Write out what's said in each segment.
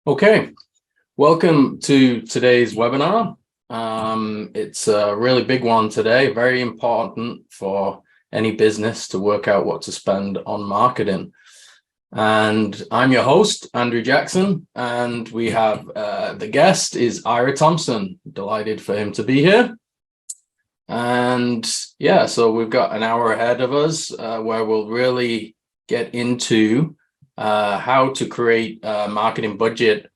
Okay, welcome to today's webinar. It's a really big one today, very important for any business to work out what to spend on marketing. And I'm your host, Andrew Jackson, and we have the guest is Ira Thomson. Delighted for him to be here. And yeah, so we've got an hour ahead of us where we'll really get into how to create a marketing budget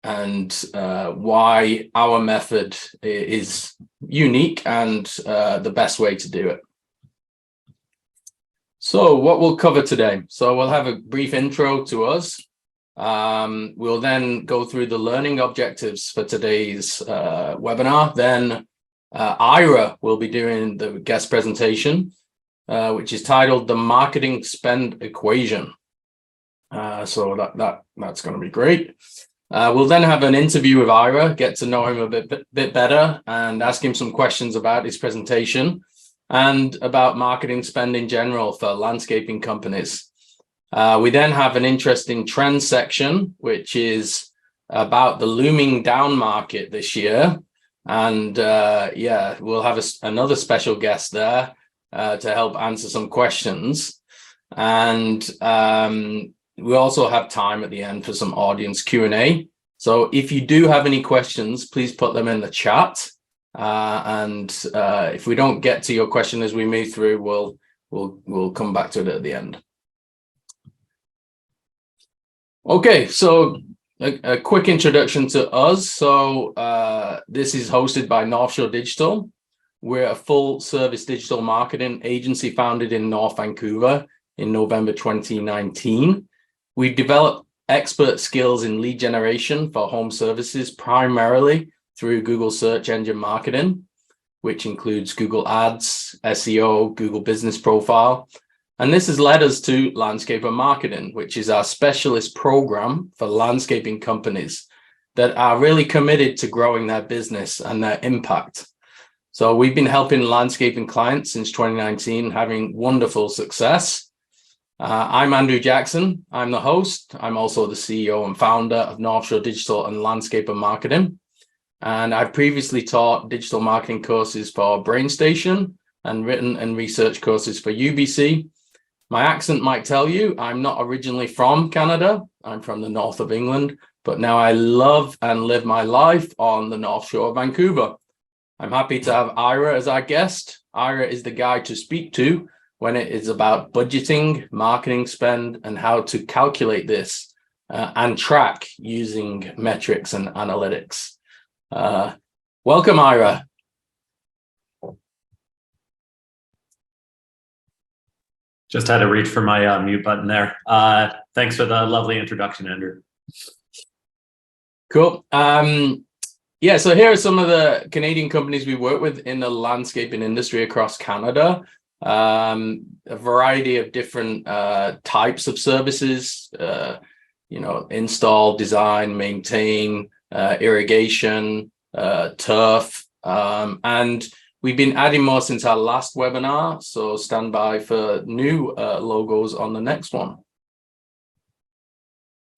and why our method is unique and the best way to do it. So what we'll cover today. So we'll have a brief intro to us. We'll then go through the learning objectives for today's webinar. Then Ira will be doing the guest presentation, which is titled The Marketing Spend Equation. So that's going to be great. We'll then have an interview with Ira, get to know him a bit better and ask him some questions about his presentation and about marketing spend in general for landscaping companies. We then have an interesting trend section, which is about the looming down market this year. And yeah, we'll have another special guest there to help answer some questions. And we also have time at the end for some audience Q&A. So if you do have any questions, please put them in the chat. If we don't get to your question as we move through, we'll come back to it at the end. Okay, so a quick introduction to us. So this is hosted by North Shore Digital. We're a full service digital marketing agency founded in North Vancouver in November 2019. We've developed expert skills in lead generation for home services, primarily through Google search engine marketing, which includes Google Ads, SEO, Google Business Profile. And this has led us to landscaper marketing, which is our specialist program for landscaping companies that are really committed to growing their business and their impact. So we've been helping landscaping clients since 2019, having wonderful success. I'm Andrew Jackson. I'm the host. I'm also the CEO and founder of North Shore Digital and Landscaper Marketing. And I've previously taught digital marketing courses for BrainStation and written and research courses for UBC. My accent might tell you I'm not originally from Canada. I'm from the north of England, but now I love and live my life on the North Shore of Vancouver. I'm happy to have Ira as our guest. Ira is the guy to speak to when it is about budgeting, marketing spend, and how to calculate this and track using metrics and analytics. Welcome, Ira. Just had to reach for my mute button there. Thanks for the lovely introduction, Andrew. Cool. Yeah, so here are some of the Canadian companies we work with in the landscaping industry across Canada. A variety of different types of services, install, design, maintain, irrigation, turf, and we've been adding more since our last webinar, so stand by for new logos on the next one.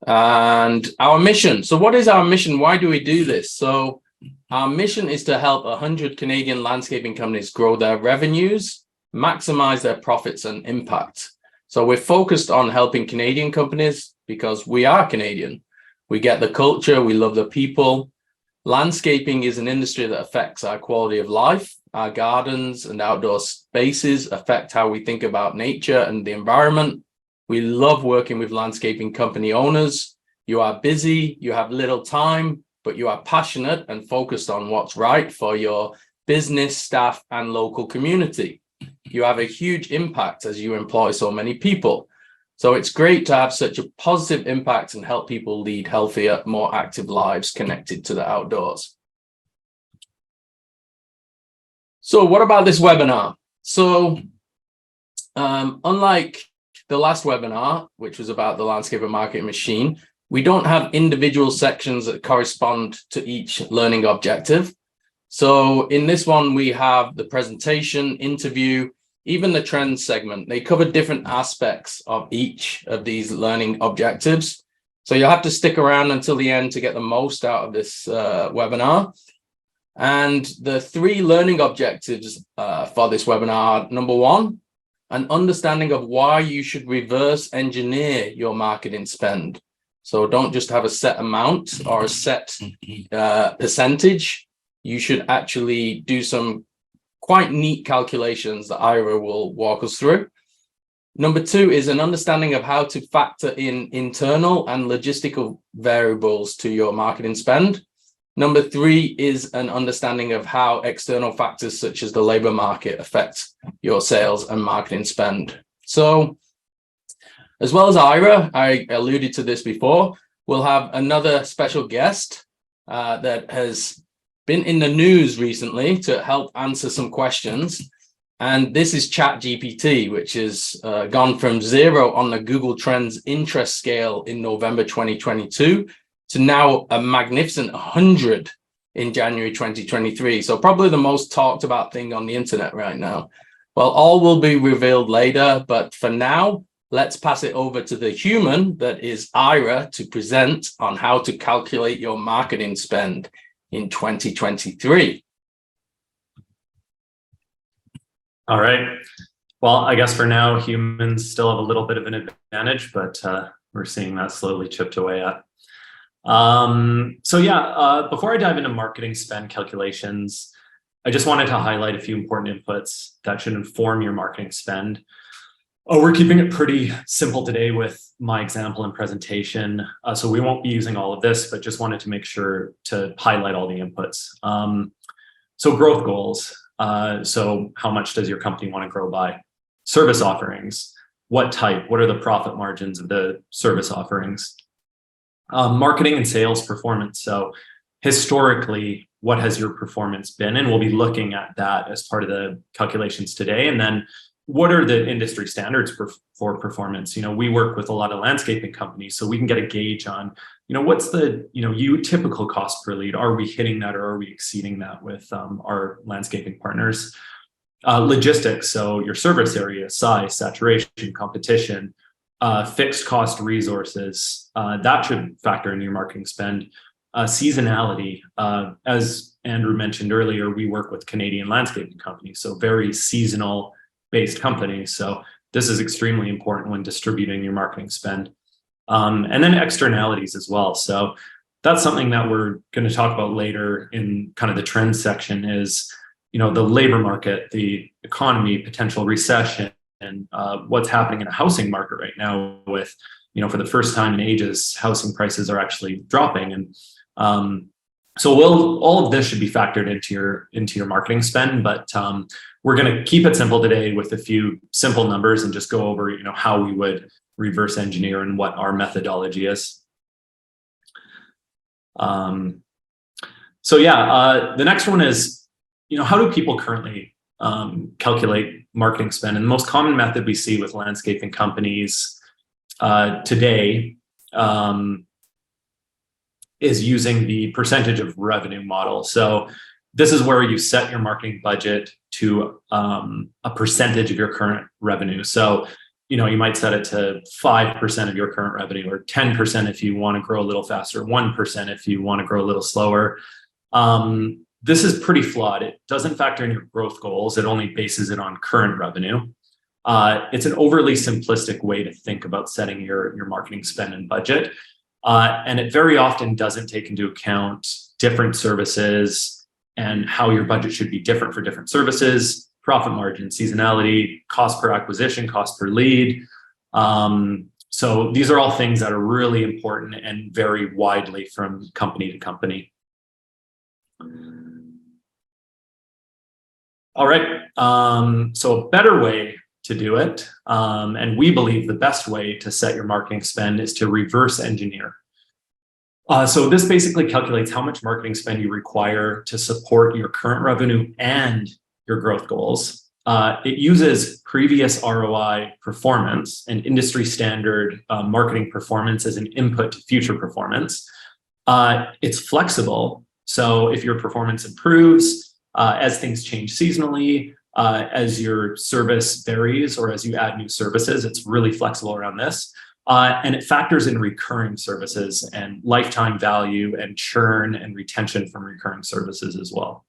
And our mission. So what is our mission? Why do we do this? So our mission is to help 100 Canadian landscaping companies grow their revenues, maximize their profits and impact. So we're focused on helping Canadian companies because we are Canadian. We get the culture, we love the people. Landscaping is an industry that affects our quality of life. Our gardens and outdoor spaces affect how we think about nature and the environment. We love working with landscaping company owners. You are busy, you have little time, but you are passionate and focused on what's right for your business, staff, and local community. You have a huge impact as you employ so many people. So it's great to have such a positive impact and help people lead healthier, more active lives connected to the outdoors. So what about this webinar? So unlike the last webinar, which was about the landscaper marketing machine, we don't have individual sections that correspond to each learning objective. So in this one, we have the presentation, interview, even the trends segment. They cover different aspects of each of these learning objectives. So you'll have to stick around until the end to get the most out of this webinar. And the 3 learning objectives for this webinar: number 1, an understanding of why you should reverse engineer your marketing spend. So don't just have a set amount or a set percentage. You should actually do some quite neat calculations that Ira will walk us through. Number 2 is an understanding of how to factor in internal and logistical variables to your marketing spend. Number 3 is an understanding of how external factors such as the labor market affect your sales and marketing spend. So, as well as Ira, I alluded to this before, we'll have another special guest that has been in the news recently to help answer some questions. And this is ChatGPT, which has gone from 0 on the Google Trends interest scale in November 2022 to now a magnificent 100 in January 2023. So probably the most talked about thing on the internet right now. Well, all will be revealed later, but for now, let's pass it over to the human that is Ira to present on how to calculate your marketing spend in 2023. All right. Well, I guess for now, humans still have a little bit of an advantage, but we're seeing that slowly chipped away at. Before I dive into marketing spend calculations, I just wanted to highlight a few important inputs that should inform your marketing spend. We're keeping it pretty simple today with my example and presentation. So we won't be using all of this, but just wanted to make sure to highlight all the inputs. So growth goals. So how much does your company want to grow by? Service offerings. What type? What are the profit margins of the service offerings? Marketing and sales performance. So historically, what has your performance been? And we'll be looking at that as part of the calculations today. And then what are the industry standards for performance? We work with a lot of landscaping companies, so we can get a gauge on, what's the, typical cost per lead? Are we hitting that or are we exceeding that with our landscaping partners? Logistics, so your service area, size, saturation, competition, fixed cost resources, that should factor into your marketing spend. Seasonality, as Andrew mentioned earlier, we work with Canadian landscaping companies, so very seasonal based companies. So this is extremely important when distributing your marketing spend. And then externalities as well. So that's something that we're going to talk about later in kind of the trends section is, the labor market, the economy, potential recession, and what's happening in a housing market right now with, for the first time in ages, housing prices are actually dropping. And so all of this should be factored into your marketing spend, but we're going to keep it simple today with a few simple numbers and just go over, how we would reverse engineer and what our methodology is. The next one is, how do people currently calculate marketing spend? And the most common method we see with landscaping companies today is using the percentage of revenue model. So this is where you set your marketing budget to a percentage of your current revenue. So, you might set it to 5% of your current revenue, or 10% if you want to grow a little faster, 1% if you want to grow a little slower. This is pretty flawed. It doesn't factor in your growth goals. It only bases it on current revenue. It's an overly simplistic way to think about setting your marketing spend and budget. And it very often doesn't take into account different services and how your budget should be different for different services, profit margin, seasonality, cost per acquisition, cost per lead. So these are all things that are really important and vary widely from company to company. All right, so a better way to do it, and we believe the best way to set your marketing spend is to reverse engineer. So this basically calculates how much marketing spend you require to support your current revenue and your growth goals. It uses previous ROI performance and industry standard marketing performance as an input to future performance. It's flexible. So if your performance improves, as things change seasonally, as your service varies, or as you add new services, it's really flexible around this. And it factors in recurring services and lifetime value and churn and retention from recurring services as well.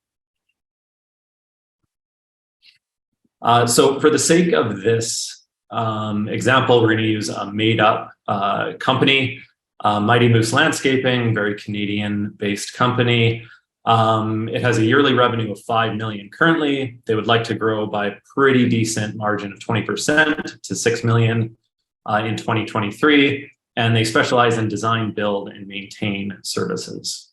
So for the sake of this example, we're going to use a made-up company, Mighty Moose Landscaping, very Canadian-based company. It has a yearly revenue of 5 million currently. They would like to grow by a pretty decent margin of 20% to 6 million in 2023. And they specialize in design, build, and maintain services.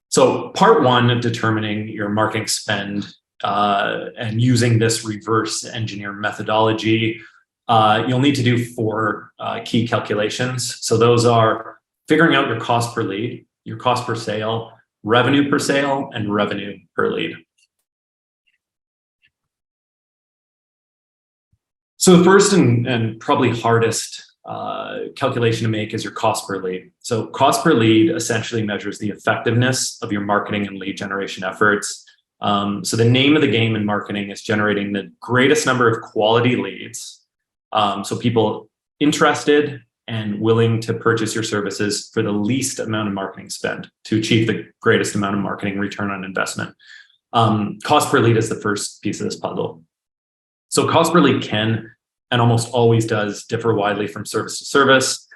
So part one of determining your marketing spend and using this reverse engineer methodology, you'll need to do 4 key calculations. So those are figuring out your cost per lead, your cost per sale, revenue per sale, and revenue per lead. So the first and probably hardest calculation to make is your cost per lead. So cost per lead essentially measures the effectiveness of your marketing and lead generation efforts. So the name of the game in marketing is generating the greatest number of quality leads. So people interested and willing to purchase your services for the least amount of marketing spend to achieve the greatest amount of marketing return on investment. Cost per lead is the first piece of this puzzle. So cost per lead can and almost always does differ widely from service to service.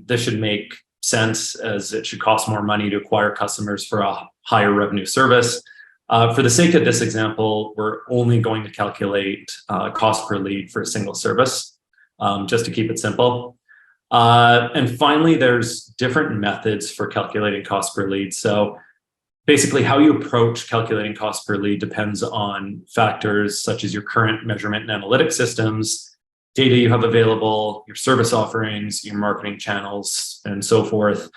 This should make sense as it should cost more money to acquire customers for a higher revenue service. For the sake of this example, we're only going to calculate cost per lead for a single service, just to keep it simple. And finally, there's different methods for calculating cost per lead. So basically, how you approach calculating cost per lead depends on factors such as your current measurement and analytic systems, data you have available, your service offerings, your marketing channels, and so forth.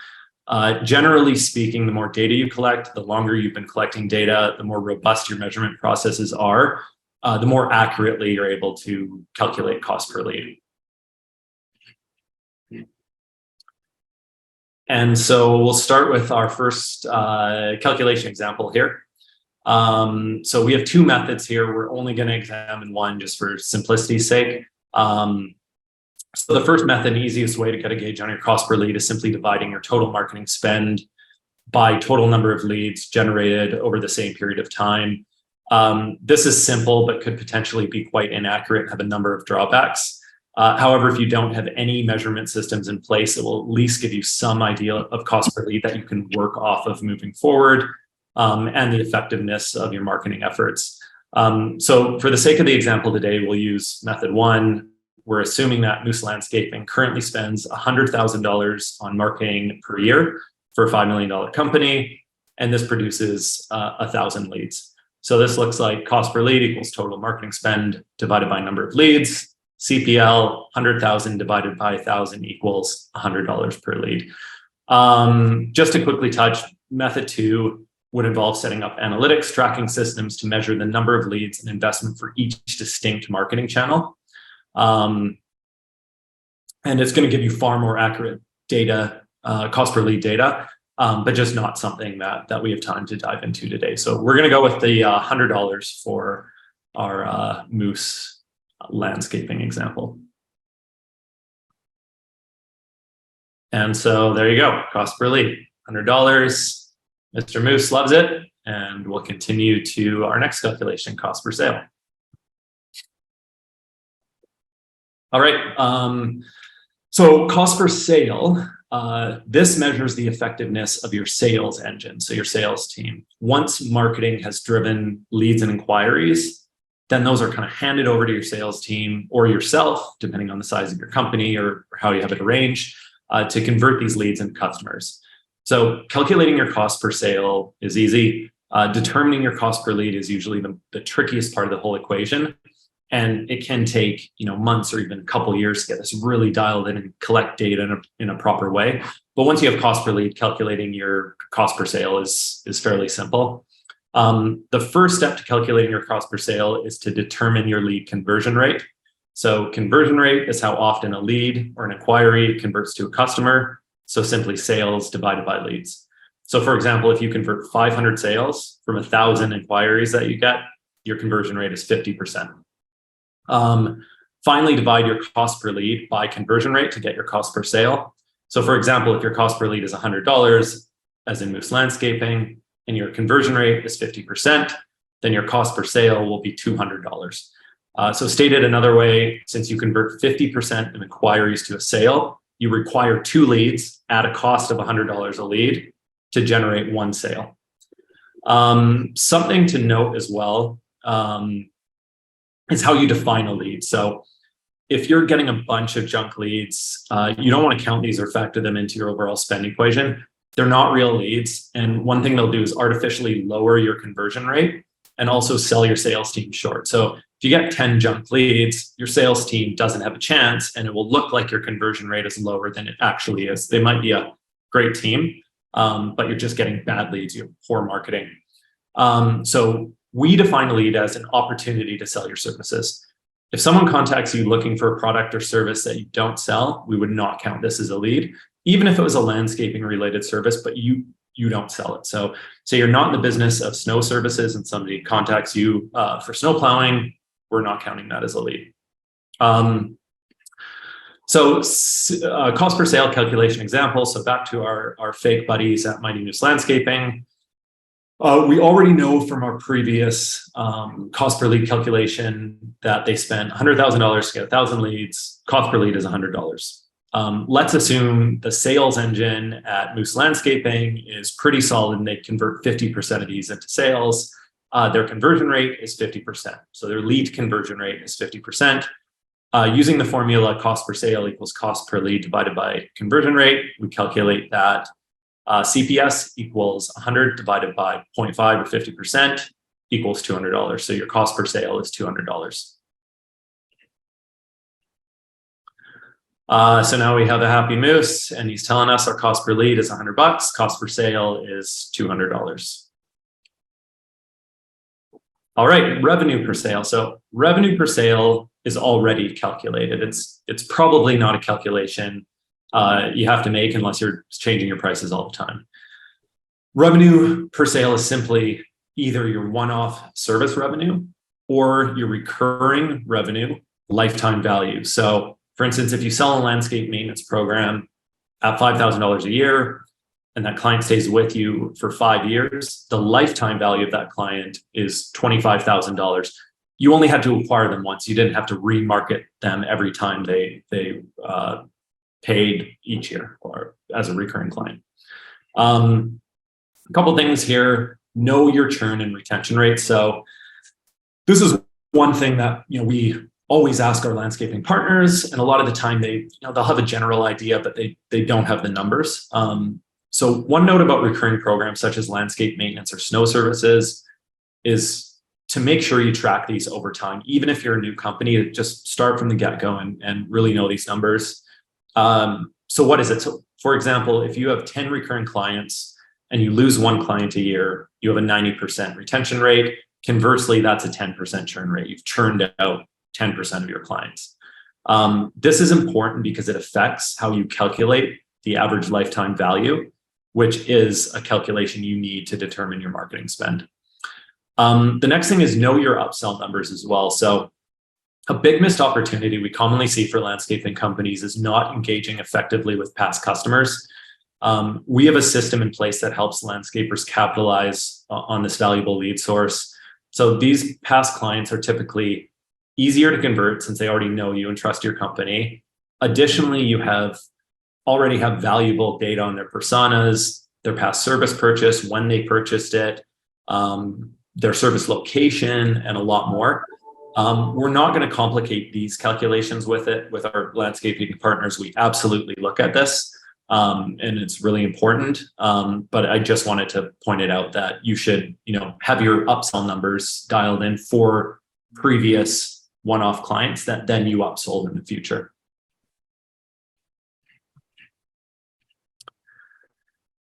Generally speaking, the more data you collect, the longer you've been collecting data, the more robust your measurement processes are, the more accurately you're able to calculate cost per lead. And so we'll start with our first calculation example here. So we have 2 methods here. We're only going to examine one just for simplicity's sake. So the first method, the easiest way to get a gauge on your cost per lead is simply dividing your total marketing spend by total number of leads generated over the same period of time. This is simple, but could potentially be quite inaccurate and have a number of drawbacks. However, if you don't have any measurement systems in place, it will at least give you some idea of cost per lead that you can work off of moving forward, and the effectiveness of your marketing efforts. So for the sake of the example today, we'll use method 1. We're assuming that Moose Landscaping currently spends $100,000 on marketing per year for a $5 million company, and this produces 1,000 leads. So this looks like cost per lead equals total marketing spend divided by number of leads. CPL, 100,000 divided by 1,000 equals $100 per lead. Just to quickly touch, method 2 would involve setting up analytics tracking systems to measure the number of leads and investment for each distinct marketing channel. And it's going to give you far more accurate data, cost per lead data, but just not something that we have time to dive into today. So we're going to go with the $100 for our Moose Landscaping example. And so there you go, cost per lead, $100. Mr. Moose loves it, and we'll continue to our next calculation, cost per sale. All right, so cost per sale, this measures the effectiveness of your sales engine, so your sales team. Once marketing has driven leads and inquiries, then those are kind of handed over to your sales team or yourself, depending on the size of your company or how you have it arranged, to convert these leads into customers. So calculating your cost per sale is easy. Determining your cost per lead is usually the trickiest part of the whole equation. And it can take months or even a couple of years to get this really dialed in and collect data in a proper way. But once you have cost per lead, calculating your cost per sale is fairly simple. The first step to calculating your cost per sale is to determine your lead conversion rate. So conversion rate is how often a lead or an inquiry converts to a customer. So simply sales divided by leads. So for example, if you convert 500 sales from 1,000 inquiries that you get, your conversion rate is 50%. Finally, divide your cost per lead by conversion rate to get your cost per sale. So for example, if your cost per lead is $100, as in Moose Landscaping, and your conversion rate is 50%, then your cost per sale will be $200. So stated another way, since you convert 50% of inquiries to a sale, you require 2 leads at a cost of $100 a lead to generate 1 sale. Something to note as well is how you define a lead. So if you're getting a bunch of junk leads, you don't want to count these or factor them into your overall spend equation. They're not real leads. And one thing they'll do is artificially lower your conversion rate and also sell your sales team short. So if you get 10 junk leads, your sales team doesn't have a chance, and it will look like your conversion rate is lower than it actually is. They might be a great team, but you're just getting bad leads, you have poor marketing. So we define a lead as an opportunity to sell your services. If someone contacts you looking for a product or service that you don't sell, we would not count this as a lead, even if it was a landscaping related service, but you don't sell it. So say you're not in the business of snow services and somebody contacts you for snow plowing, we're not counting that as a lead. Cost per sale calculation example. So back to our fake buddies at Mighty Moose Landscaping. We already know from our previous cost per lead calculation that they spent $100,000 to get 1,000 leads. Cost per lead is $100. Let's assume the sales engine at Moose Landscaping is pretty solid and they convert 50% of these into sales. Their conversion rate is 50%. So their lead conversion rate is 50%. Using the formula cost per sale equals cost per lead divided by conversion rate, we calculate that CPS equals 100 divided by 0.5 or 50% equals $200. So your cost per sale is $200. So now we have a happy moose and he's telling us our cost per lead is $100, cost per sale is $200. All right, revenue per sale. So revenue per sale is already calculated. It's probably not a calculation you have to make unless you're changing your prices all the time. Revenue per sale is simply either your one-off service revenue or your recurring revenue lifetime value. So for instance, if you sell a landscape maintenance program at $5,000 a year and that client stays with you for 5 years, the lifetime value of that client is $25,000. You only had to acquire them once. You didn't have to remarket them every time they paid each year or as a recurring client. A couple things here. Know your churn and retention rates. So this is one thing that we always ask our landscaping partners, and a lot of the time they'll have a general idea, but they don't have the numbers. So one note about recurring programs such as landscape maintenance or snow services is to make sure you track these over time. Even if you're a new company, just start from the get-go and really know these numbers. So what is it? So for example, if you have 10 recurring clients and you lose 1 client a year, you have a 90% retention rate. Conversely, that's a 10% churn rate. You've churned out 10% of your clients. This is important because it affects how you calculate the average lifetime value, which is a calculation you need to determine your marketing spend. The next thing is know your upsell numbers as well. So a big missed opportunity we commonly see for landscaping companies is not engaging effectively with past customers. We have a system in place that helps landscapers capitalize on this valuable lead source. So these past clients are typically easier to convert since they already know you and trust your company. Additionally, you already have valuable data on their personas, their past service purchase, when they purchased it, their service location, and a lot more. We're not going to complicate these calculations with our landscaping partners. We absolutely look at this, and it's really important. But I just wanted to point it out that you should, have your upsell numbers dialed in for previous one-off clients that then you upsold in the future.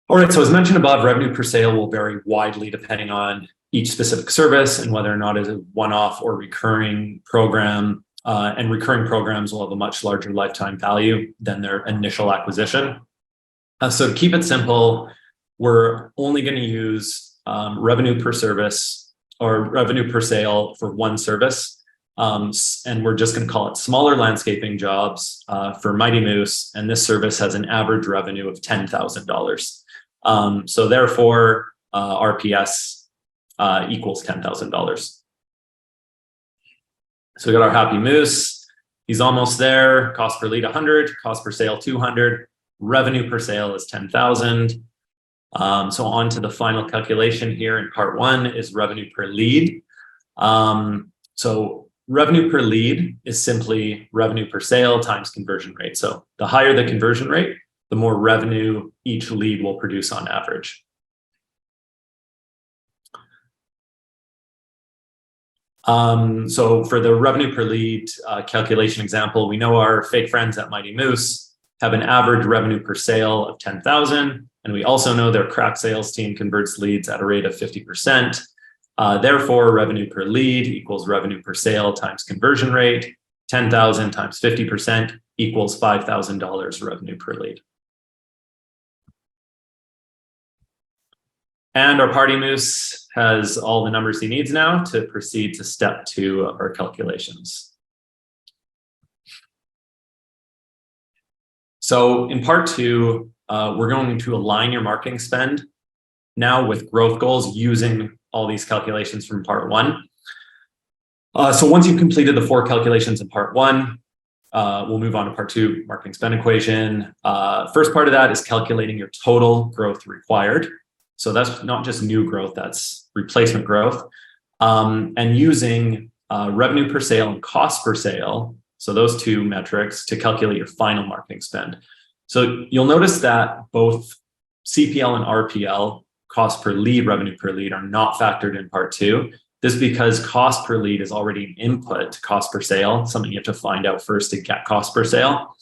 All right, so as mentioned above, revenue per sale will vary widely depending on each specific service and whether or not it's a one-off or recurring program. And recurring programs will have a much larger lifetime value than their initial acquisition. So to keep it simple, we're only going to use revenue per service or revenue per sale for one service. And we're just going to call it smaller landscaping jobs for Mighty Moose. And this service has an average revenue of $10,000. So therefore, RPS equals $10,000. So we got our happy moose. He's almost there. Cost per lead 100, cost per sale 200, revenue per sale is 10,000. So on to the final calculation here in part one is revenue per lead. So revenue per lead is simply revenue per sale times conversion rate. So the higher the conversion rate, the more revenue each lead will produce on average. So for the revenue per lead calculation example, we know our fake friends at Mighty Moose have an average revenue per sale of 10,000. And we also know their crack sales team converts leads at a rate of 50%. Therefore, revenue per lead equals revenue per sale times conversion rate. 10,000 times 50% equals $5,000 revenue per lead. And our party moose has all the numbers he needs now to proceed to step 2 of our calculations. So in part 2, we're going to align your marketing spend now with growth goals using all these calculations from part 1. So once you've completed the 4 calculations in part 1, we'll move on to part 2, marketing spend equation. First part of that is calculating your total growth required. So that's not just new growth, that's replacement growth. And using revenue per sale and cost per sale, so those 2 metrics, to calculate your final marketing spend. So you'll notice that both CPL and RPL, cost per lead, revenue per lead, are not factored in part 2. This is because cost per lead is already an input to cost per sale, something you have to find out first to get cost per sale.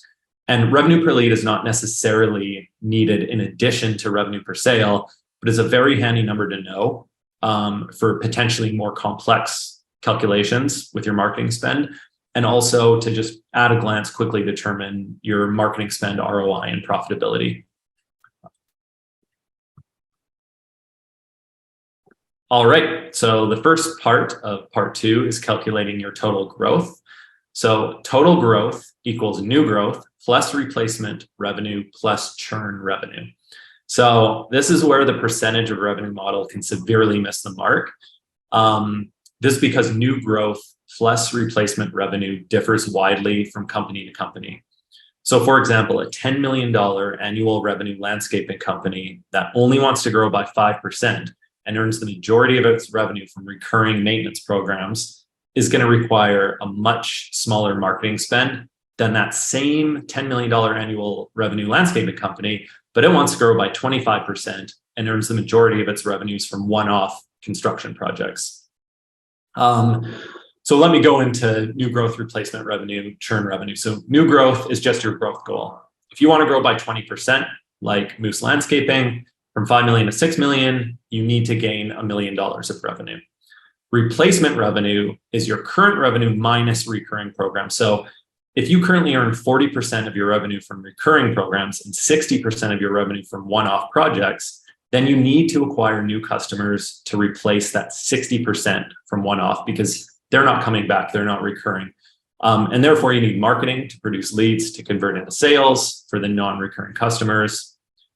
And revenue per lead is not necessarily needed in addition to revenue per sale, but is a very handy number to know for potentially more complex calculations with your marketing spend, and also to just at a glance quickly determine your marketing spend ROI and profitability. All right, so the first part of part 2 is calculating your total growth. So total growth equals new growth plus replacement revenue plus churn revenue. So this is where the percentage of revenue model can severely miss the mark. This is because new growth plus replacement revenue differs widely from company to company. So for example, a $10 million annual revenue landscaping company that only wants to grow by 5% and earns the majority of its revenue from recurring maintenance programs is going to require a much smaller marketing spend than that same $10 million annual revenue landscaping company, but it wants to grow by 25% and earns the majority of its revenues from one-off construction projects. So let me go into new growth, replacement revenue, churn revenue. So new growth is just your growth goal. If you want to grow by 20%, like Moose Landscaping, from 5 million to 6 million, you need to gain $1 million of revenue. Replacement revenue is your current revenue minus recurring programs. So if you currently earn 40% of your revenue from recurring programs and 60% of your revenue from one-off projects, then you need to acquire new customers to replace that 60% from one-off, because they're not coming back, they're not recurring. And therefore you need marketing to produce leads to convert into sales for the non-recurring customers.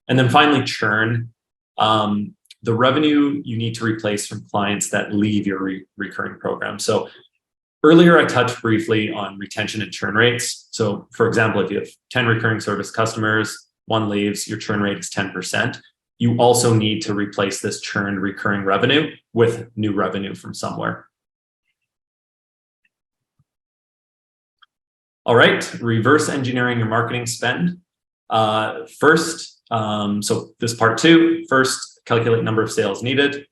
And then finally, churn, the revenue you need to replace from clients that leave your recurring program. So earlier, I touched briefly on retention and churn rates. So for example, if you have 10 recurring service customers, 1 leaves, your churn rate is 10%. You also need to replace this churned recurring revenue with new revenue from somewhere. All right, reverse engineering your marketing spend. So this part 2, first, calculate number of sales needed.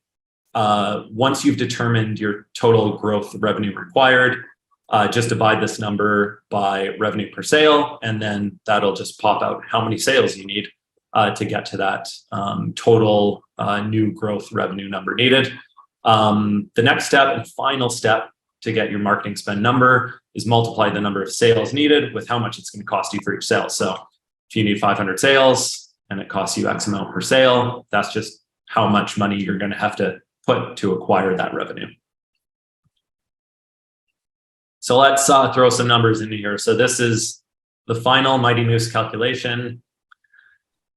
Once you've determined your total growth revenue required, just divide this number by revenue per sale, and then that'll just pop out how many sales you need to get to that total new growth revenue number needed. The next step and final step to get your marketing spend number is multiply the number of sales needed with how much it's going to cost you for each sale. So if you need 500 sales and it costs you X amount per sale, that's just how much money you're going to have to put to acquire that revenue. So let's throw some numbers into here. So this is the final Mighty Moose calculation.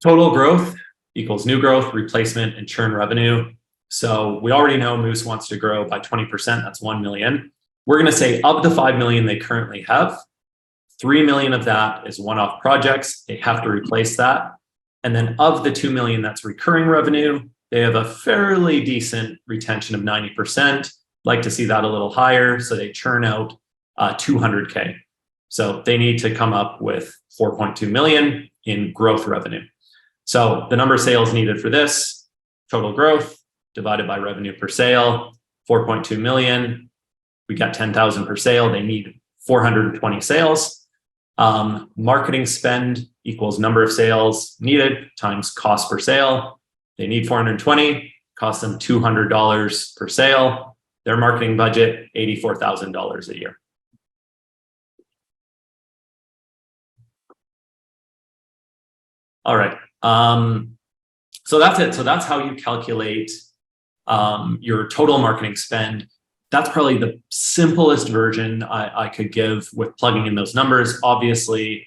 Total growth equals new growth, replacement, and churn revenue. So we already know Moose wants to grow by 20%. That's 1 million. We're going to say of the 5 million they currently have, 3 million of that is one-off projects. They have to replace that. And then of the 2 million that's recurring revenue, they have a fairly decent retention of 90%. Like to see that a little higher. So they churn out 200K. So they need to come up with 4.2 million in growth revenue. So the number of sales needed for this, total growth divided by revenue per sale, 4.2 million. We got 10,000 per sale. They need 420 sales. Marketing spend equals number of sales needed times cost per sale. They need 420, cost them $200 per sale. Their marketing budget, $84,000 a year. All right. So that's it. So that's how you calculate your total marketing spend. That's probably the simplest version I could give with plugging in those numbers. Obviously,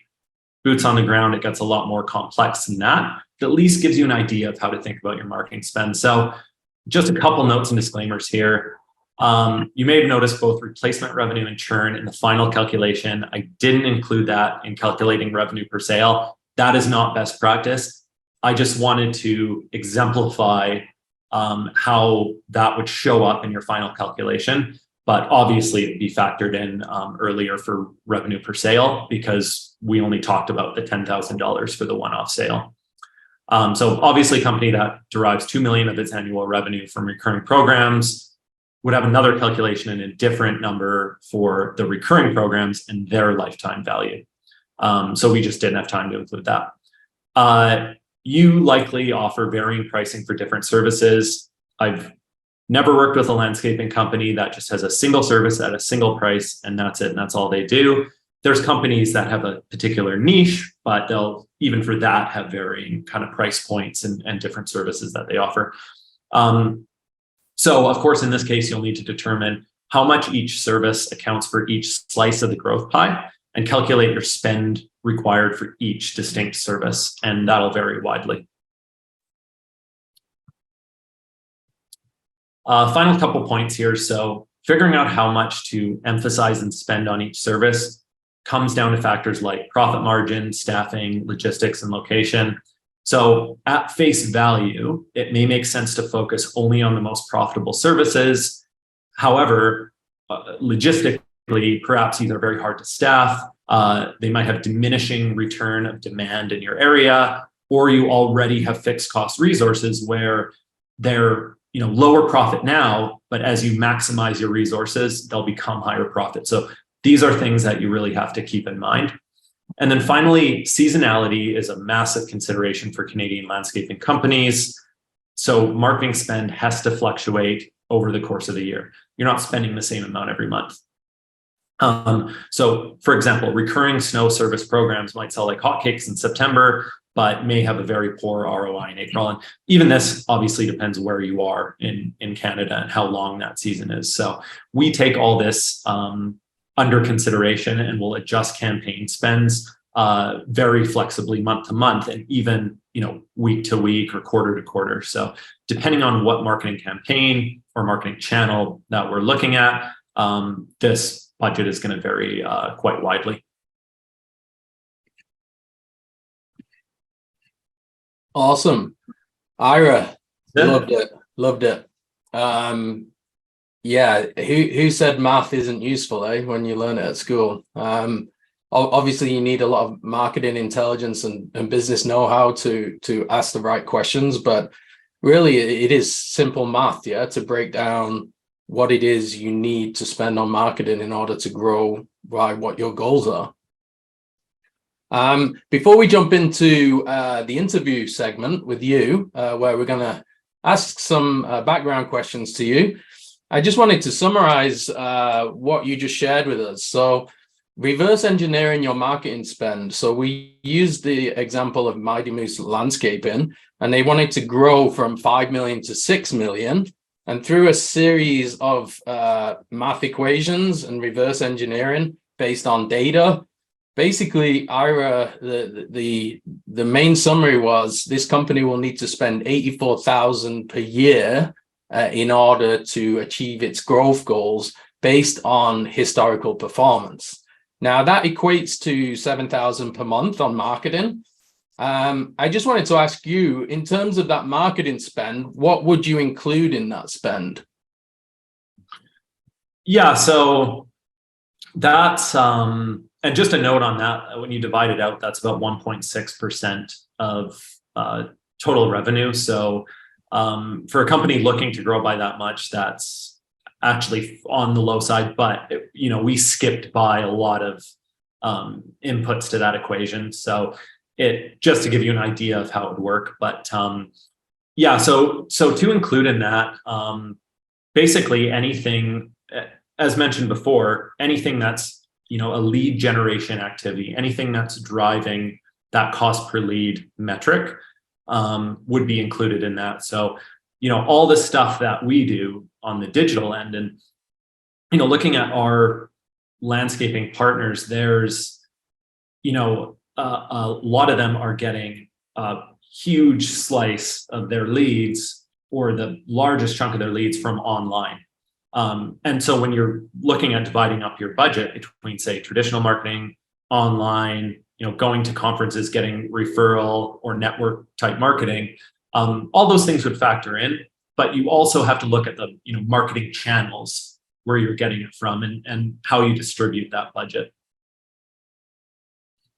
boots on the ground, it gets a lot more complex than that. It at least gives you an idea of how to think about your marketing spend. So just a couple notes and disclaimers here. You may have noticed both replacement revenue and churn in the final calculation. I didn't include that in calculating revenue per sale. That is not best practice. I just wanted to exemplify how that would show up in your final calculation, but obviously it'd be factored in earlier for revenue per sale because we only talked about the $10,000 for the one-off sale. So obviously a company that derives 2 million of its annual revenue from recurring programs would have another calculation and a different number for the recurring programs and their lifetime value. So we just didn't have time to include that. You likely offer varying pricing for different services. I've never worked with a landscaping company that just has a single service at a single price and that's it and that's all they do. There's companies that have a particular niche, but they'll even for that have varying kind of price points and different services that they offer. So of course, in this case, you'll need to determine how much each service accounts for each slice of the growth pie and calculate your spend required for each distinct service, and that'll vary widely. Final couple points here. So figuring out how much to emphasize and spend on each service comes down to factors like profit margin, staffing, logistics, and location. So at face value, it may make sense to focus only on the most profitable services. However, logistically, perhaps these are very hard to staff. They might have diminishing return of demand in your area, or you already have fixed cost resources where they're lower profit now, but as you maximize your resources, they'll become higher profit. So these are things that you really have to keep in mind. And then finally, seasonality is a massive consideration for Canadian landscaping companies. So marketing spend has to fluctuate over the course of the year. You're not spending the same amount every month. So for example, recurring snow service programs might sell like hotcakes in September, but may have a very poor ROI in April. And even this obviously depends where you are in Canada and how long that season is. So we take all this under consideration and we'll adjust campaign spends very flexibly month to month and even week to week or quarter to quarter. So depending on what marketing campaign or marketing channel that we're looking at, this budget is going to vary quite widely. Awesome. Ira, loved it. Yeah, who said math isn't useful, when you learn it at school? Obviously you need a lot of marketing intelligence and business know-how to ask the right questions, but really it is simple math, to break down what it is you need to spend on marketing in order to grow by what your goals are. Before we jump into the interview segment with you, where we're going to ask some background questions to you, I just wanted to summarize what you just shared with us. So reverse engineering your marketing spend. So we used the example of Mighty Moose Landscaping, and they wanted to grow from 5 million to 6 million. And through a series of math equations and reverse engineering based on data, basically, Ira, the main summary was this company will need to spend 84,000 per year in order to achieve its growth goals based on historical performance. Now that equates to 7,000 per month on marketing. I just wanted to ask you, in terms of that marketing spend, what would you include in that spend? Yeah, so that's and just a note on that, when you divide it out, that's about 1.6% of total revenue. So for a company looking to grow by that much, that's actually on the low side. But we skipped by a lot of inputs to that equation. So it just to give you an idea of how it would work. But yeah, so to include in that, basically anything, as mentioned before, anything that's a lead generation activity, anything that's driving that cost per lead metric would be included in that. So all the stuff that we do on the digital end, and looking at our landscaping partners, there's a lot of them are getting a huge slice of their leads, or the largest chunk of their leads, from online. And so when you're looking at dividing up your budget between, say, traditional marketing, online, going to conferences, getting referral or network type marketing, all those things would factor in. But you also have to look at the marketing channels where you're getting it from, and how you distribute that budget.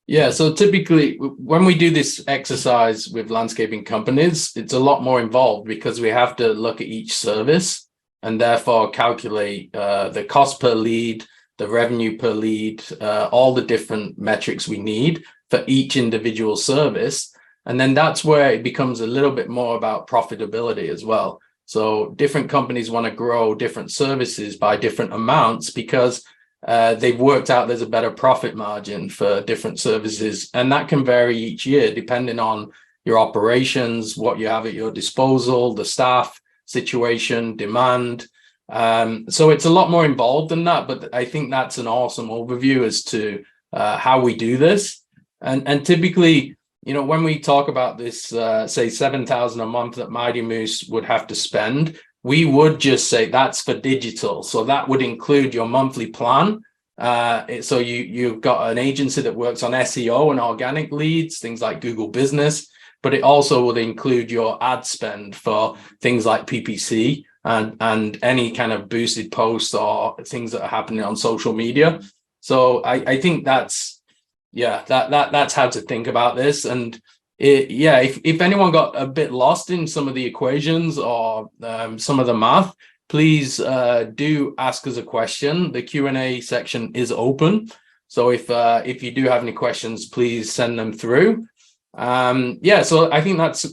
Yeah, so typically when we do this exercise with landscaping companies, it's a lot more involved because we have to look at each service and therefore calculate the cost per lead, the revenue per lead, all the different metrics we need for each individual service. And then that's where it becomes a little bit more about profitability as well. So different companies want to grow different services by different amounts because they've worked out there's a better profit margin for different services. And that can vary each year depending on your operations, what you have at your disposal, the staff situation, demand. So it's a lot more involved than that, but I think that's an awesome overview as to how we do this. And typically, when we talk about this, say 7,000 a month that Mighty Moose would have to spend, we would just say that's for digital. So that would include your monthly plan. So you've got an agency that works on SEO and organic leads, things like Google Business, but it also would include your ad spend for things like PPC and any kind of boosted posts or things that are happening on social media. So I think that's how to think about this. And if anyone got a bit lost in some of the equations or some of the math, please do ask us a question. The Q&A section is open. So if you do have any questions, please send them through. So I think that's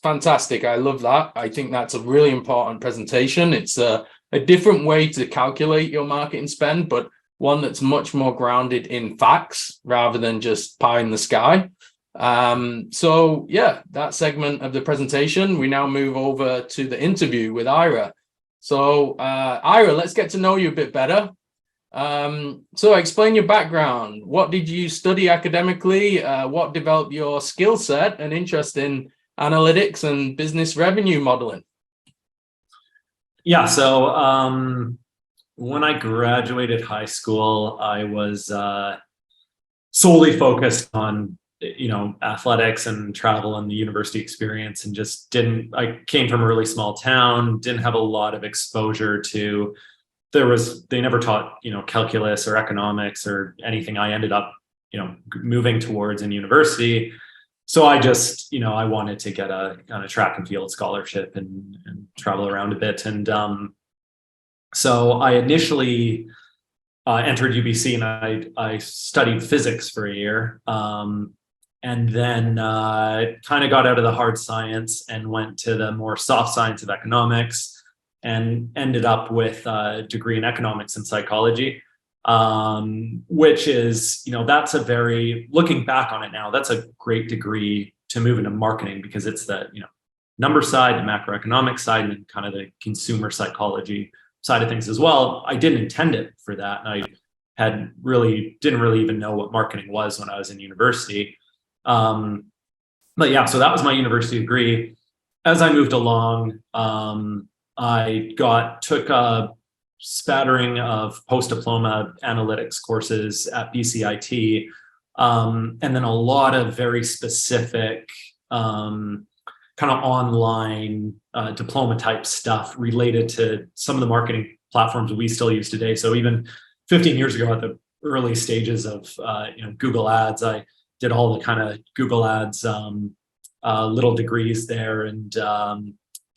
fantastic. I love that. I think that's a really important presentation. It's a different way to calculate your marketing spend, but one that's much more grounded in facts rather than just pie in the sky. That segment of the presentation, we now move over to the interview with Ira. So Ira, let's get to know you a bit better. So explain your background. What did you study academically? What developed your skill set and interest in analytics and business revenue modeling? Yeah, so when I graduated high school, I was solely focused on athletics and travel and the university experience, and just I came from a really small town, didn't have a lot of exposure to, they never taught, calculus or economics or anything I ended up, moving towards in university. So I just, I wanted to get a kind of track and field scholarship and travel around a bit. And so I initially entered UBC, and I studied physics for a year. And then kind of got out of the hard science and went to the more soft science of economics, and ended up with a degree in economics and psychology, which is, that's looking back on it now, that's a great degree to move into marketing, because it's the, number side, the macroeconomic side, and then kind of the consumer psychology side of things as well. I didn't intend it for that. And I didn't really even know what marketing was when I was in university. But yeah, so that was my university degree. As I moved along, I took a spattering of post-diploma analytics courses at BCIT, and then a lot of very specific kind of online diploma type stuff related to some of the marketing platforms we still use today. So even 15 years ago, at the early stages of Google Ads, I did all the kind of Google Ads little degrees there, and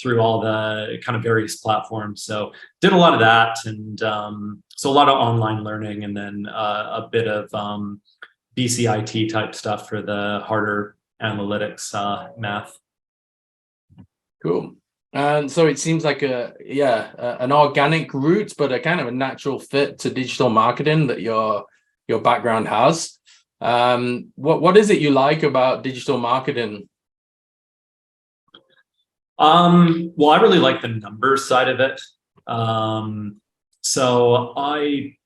through all the kind of various platforms. So did a lot of that, and so a lot of online learning, and then a bit of BCIT type stuff for the harder analytics math. Cool. And so it seems like an organic route, but a kind of a natural fit to digital marketing that your background has. What is it you like about digital marketing? Well, I really like the numbers side of it. So I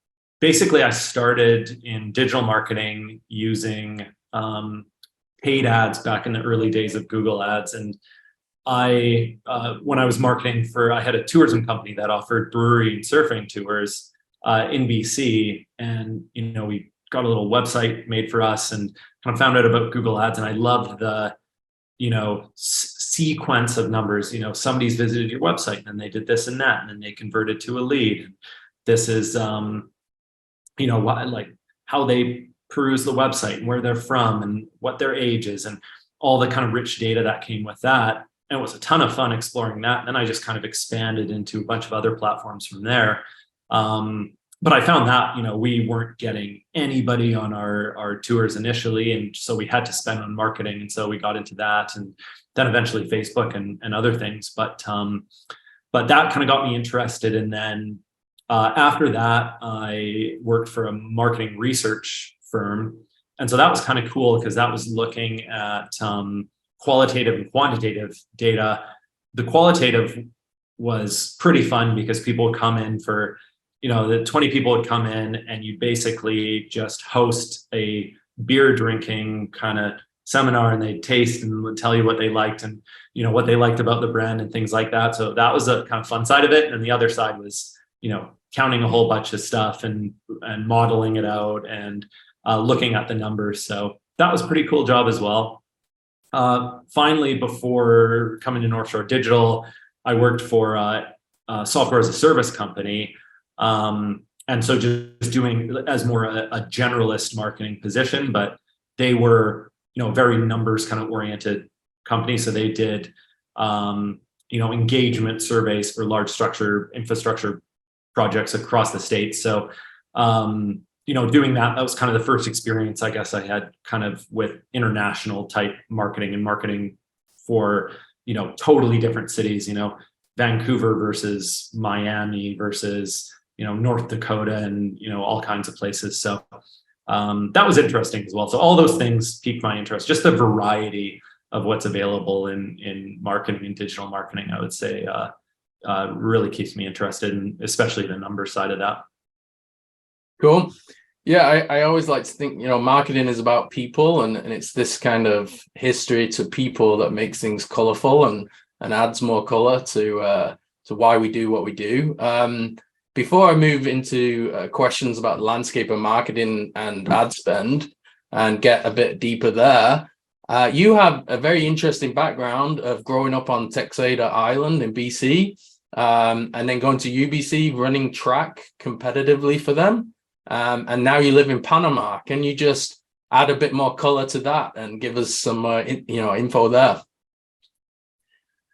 started in digital marketing using paid ads back in the early days of Google Ads. And when I was marketing I had a tourism company that offered brewery and surfing tours in BC. And, we got a little website made for us and kind of found out about Google Ads. And I loved the, sequence of numbers. Somebody's visited your website and they did this and that, and then they converted to a lead. This is, like how they peruse the website and where they're from and what their age is and all the kind of rich data that came with that. And it was a ton of fun exploring that. And then I just kind of expanded into a bunch of other platforms from there. But I found that, we weren't getting anybody on our tours initially. And so we had to spend on marketing. And so we got into that, and then eventually Facebook and other things. But that kind of got me interested. And then after that, I worked for a marketing research firm. And so that was kind of cool because that was looking at qualitative and quantitative data. The qualitative was pretty fun because people would come in for, the 20 people would come in, and you basically just host a beer drinking kind of seminar, and they'd taste and would tell you what they liked and, what they liked about the brand and things like that. So that was a kind of fun side of it. And the other side was, counting a whole bunch of stuff and modeling it out and looking at the numbers. So that was a pretty cool job as well. Finally, before coming to North Shore Digital, I worked for a software as a service company. And so just doing as more a generalist marketing position, but they were, very numbers kind of oriented company. So they did, engagement surveys for large infrastructure projects across the state. So, doing that was kind of the first experience, I guess, I had kind of with international type marketing and marketing for, totally different cities, Vancouver versus Miami versus, North Dakota and, all kinds of places. So that was interesting as well. So all those things piqued my interest, just the variety of what's available in marketing and digital marketing, I would say, really keeps me interested, and especially the number side of that. Cool. Yeah, I always like to think, marketing is about people, and it's this kind of history to people that makes things colorful and adds more color to why we do what we do. Before I move into questions about the landscape of marketing and ad spend and get a bit deeper there, you have a very interesting background of growing up on Texada Island in BC, and then going to UBC, running track competitively for them. And now you live in Panama. Can you just add a bit more color to that and give us some info there?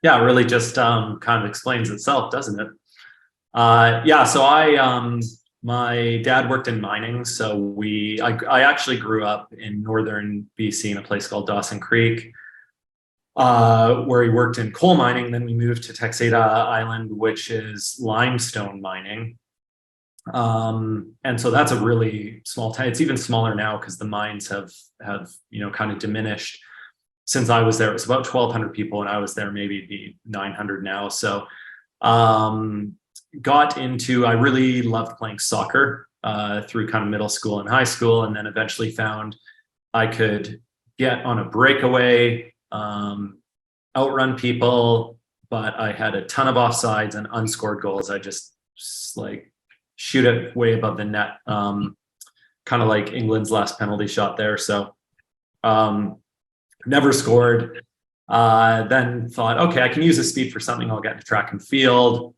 Yeah, it really just kind of explains itself, doesn't it? So my dad worked in mining. So I actually grew up in northern BC in a place called Dawson Creek, where he worked in coal mining. Then we moved to Texada Island, which is limestone mining. And so that's a really small town. It's even smaller now because the mines have kind of diminished. since I was there, it was about 1,200 people, and I was there maybe be 900 now. So I really loved playing soccer through kind of middle school and high school, and then eventually found I could get on a breakaway, outrun people, but I had a ton of offsides and unscored goals. I just like shoot it way above the net, kind of like England's last penalty shot there. So never scored. Then thought, okay, I can use this speed for something. I'll get into track and field.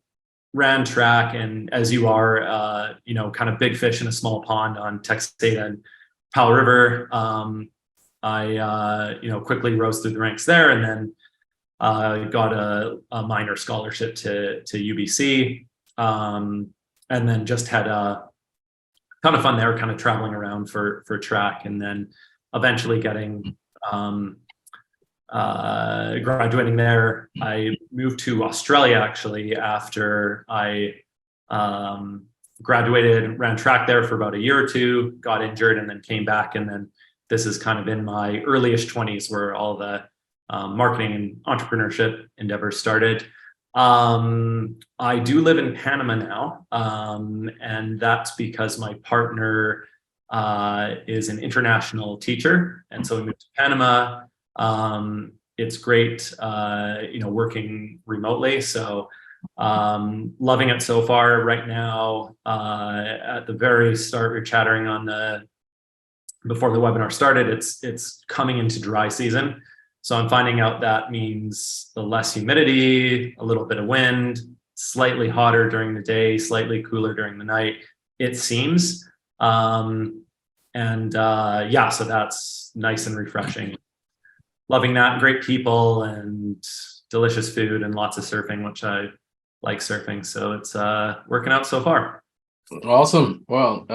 Ran track, and as you are, kind of big fish in a small pond on Texas and Powell River. I quickly rose through the ranks there, and then got a minor scholarship to UBC, and then just had a ton of fun there, kind of traveling around for track, and then eventually getting graduating there. I moved to Australia actually after I graduated, ran track there for about a year or two, got injured, and then came back. And then this is kind of in my earliest 20s where all the marketing and entrepreneurship endeavors started. I do live in Panama now, and that's because my partner is an international teacher, and so we moved to Panama. It's great, working remotely. So loving it so far. Right now, at the very start, we're chattering before the webinar started, it's coming into dry season. So I'm finding out that means the less humidity, a little bit of wind, slightly hotter during the day, slightly cooler during the night, it seems. So that's nice and refreshing. Loving that. Great people and delicious food and lots of surfing, which I like surfing. So it's working out so far. Awesome. Well,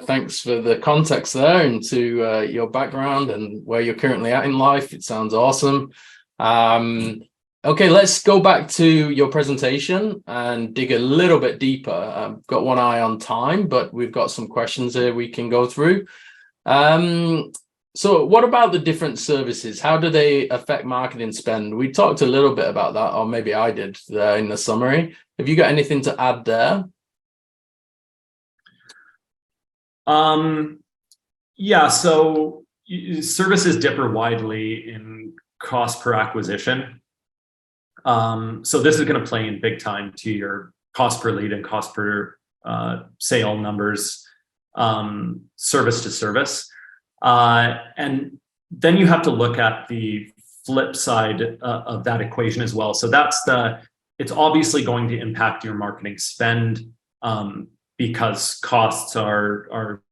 thanks for the context there into your background and where you're currently at in life. It sounds awesome. Okay, let's go back to your presentation and dig a little bit deeper. I've got one eye on time, but we've got some questions here we can go through. So what about the different services? How do they affect marketing spend? We talked a little bit about that, or maybe I did there in the summary. Have you got anything to add there? So services differ widely in cost per acquisition. So this is going to play in big time to your cost per lead and cost per sale numbers, service to service. And then you have to look at the flip side of that equation as well. So it's obviously going to impact your marketing spend, because costs are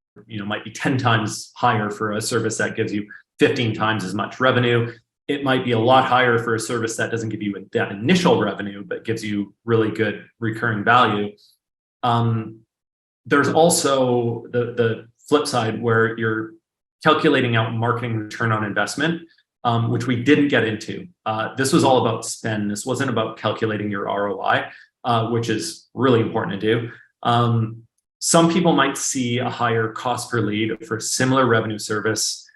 might be 10 times higher for a service that gives you 15 times as much revenue. It might be a lot higher for a service that doesn't give you that initial revenue, but gives you really good recurring value. There's also the flip side where you're calculating out marketing return on investment, which we didn't get into. This was all about spend. This wasn't about calculating your ROI, which is really important to do. Some people might see a higher cost per lead for a similar revenue service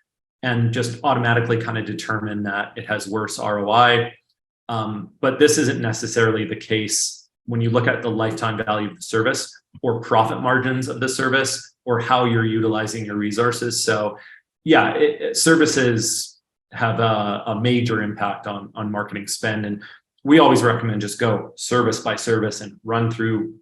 and just automatically kind of determine that it has worse ROI. But this isn't necessarily the case when you look at the lifetime value of the service or profit margins of the service or how you're utilizing your resources. So services have a major impact on marketing spend. And we always recommend just go service by service and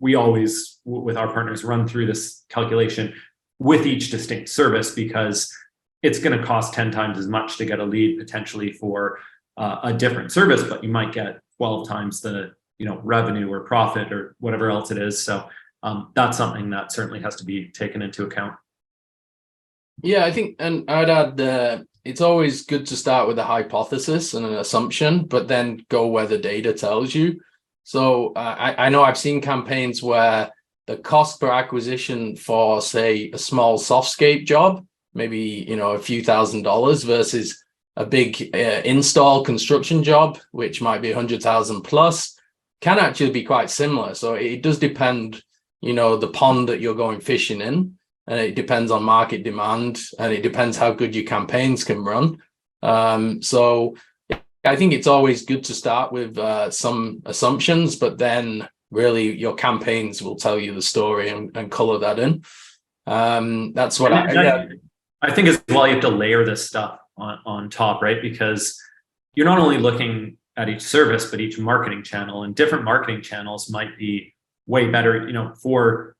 we always, with our partners, run through this calculation with each distinct service, because it's going to cost 10 times as much to get a lead potentially for a different service, but you might get 12 times the revenue or profit or whatever else it is. So that's something that certainly has to be taken into account. Yeah, I think, and I'd add, it's always good to start with a hypothesis and an assumption, but then go where the data tells you. So I know I've seen campaigns where the cost per acquisition for, say, a small softscape job, maybe, a few $1,000 versus a big install construction job, which might be 100,000 plus, can actually be quite similar. So it does depend, the pond that you're going fishing in. And it depends on market demand, and it depends how good your campaigns can run. So I think it's always good to start with some assumptions, but then really your campaigns will tell you the story and color that in. That's what I think as well, you have to layer this stuff on top, right? Because you're not only looking at each service, but each marketing channel, and different marketing channels might be way better, for,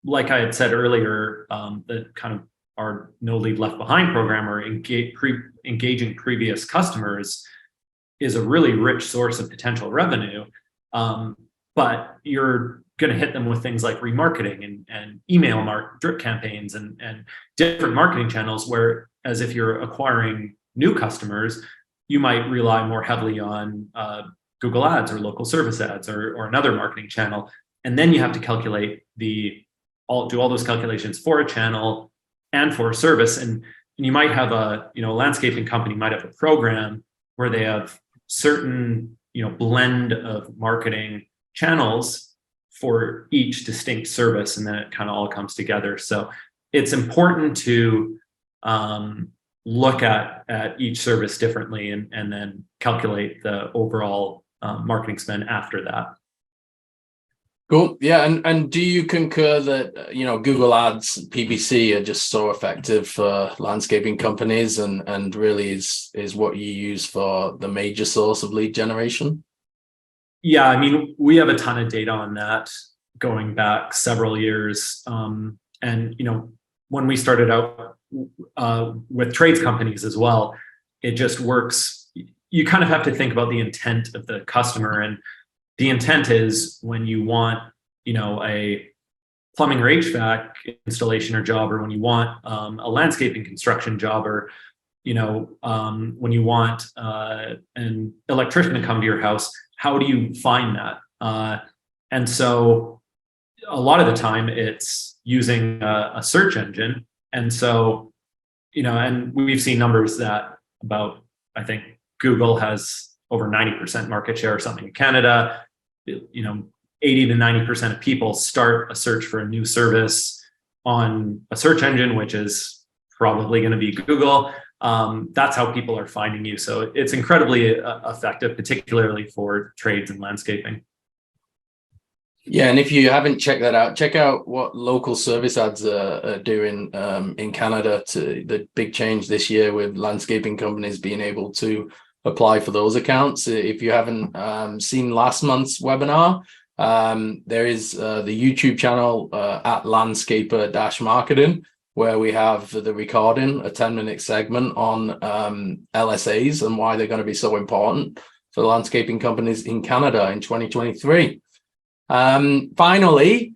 like I had said earlier, the kind of our No Leave Left Behind program, or engaging previous customers, is a really rich source of potential revenue. But you're going to hit them with things like remarketing and email drip campaigns and different marketing channels, where as if you're acquiring new customers, you might rely more heavily on Google ads or local service ads or another marketing channel. And then you have to calculate do all those calculations for a channel and for a service. And you might have a landscaping company might have a program where they have certain blend of marketing channels for each distinct service, and then it kind of all comes together. So it's important to look at each service differently and then calculate the overall marketing spend after that. Cool. Yeah. And do you concur that, Google Ads, PPC are just so effective for landscaping companies and really is what you use for the major source of lead generation? Yeah, I mean, we have a ton of data on that going back several years. And, when we started out with trades companies as well, it just works. You kind of have to think about the intent of the customer. And the intent is when you want, a plumbing or HVAC installation or job, or when you want a landscaping construction job, or, when you want an electrician to come to your house, how do you find that? And so a lot of the time it's using a search engine. And so, and we've seen numbers that I think Google has over 90% market share or something in Canada. 80 to 90% of people start a search for a new service on a search engine, which is probably going to be Google. That's how people are finding you. So it's incredibly effective, particularly for trades and landscaping. Yeah, and if you haven't checked that out, check out what local service ads are doing in Canada. To the big change this year with landscaping companies being able to apply for those accounts. If you haven't seen last month's webinar, there is the YouTube channel at Landscaper-Marketing, where we have the recording, a 10-minute segment on LSAs and why they're going to be so important for landscaping companies in Canada in 2023. Finally,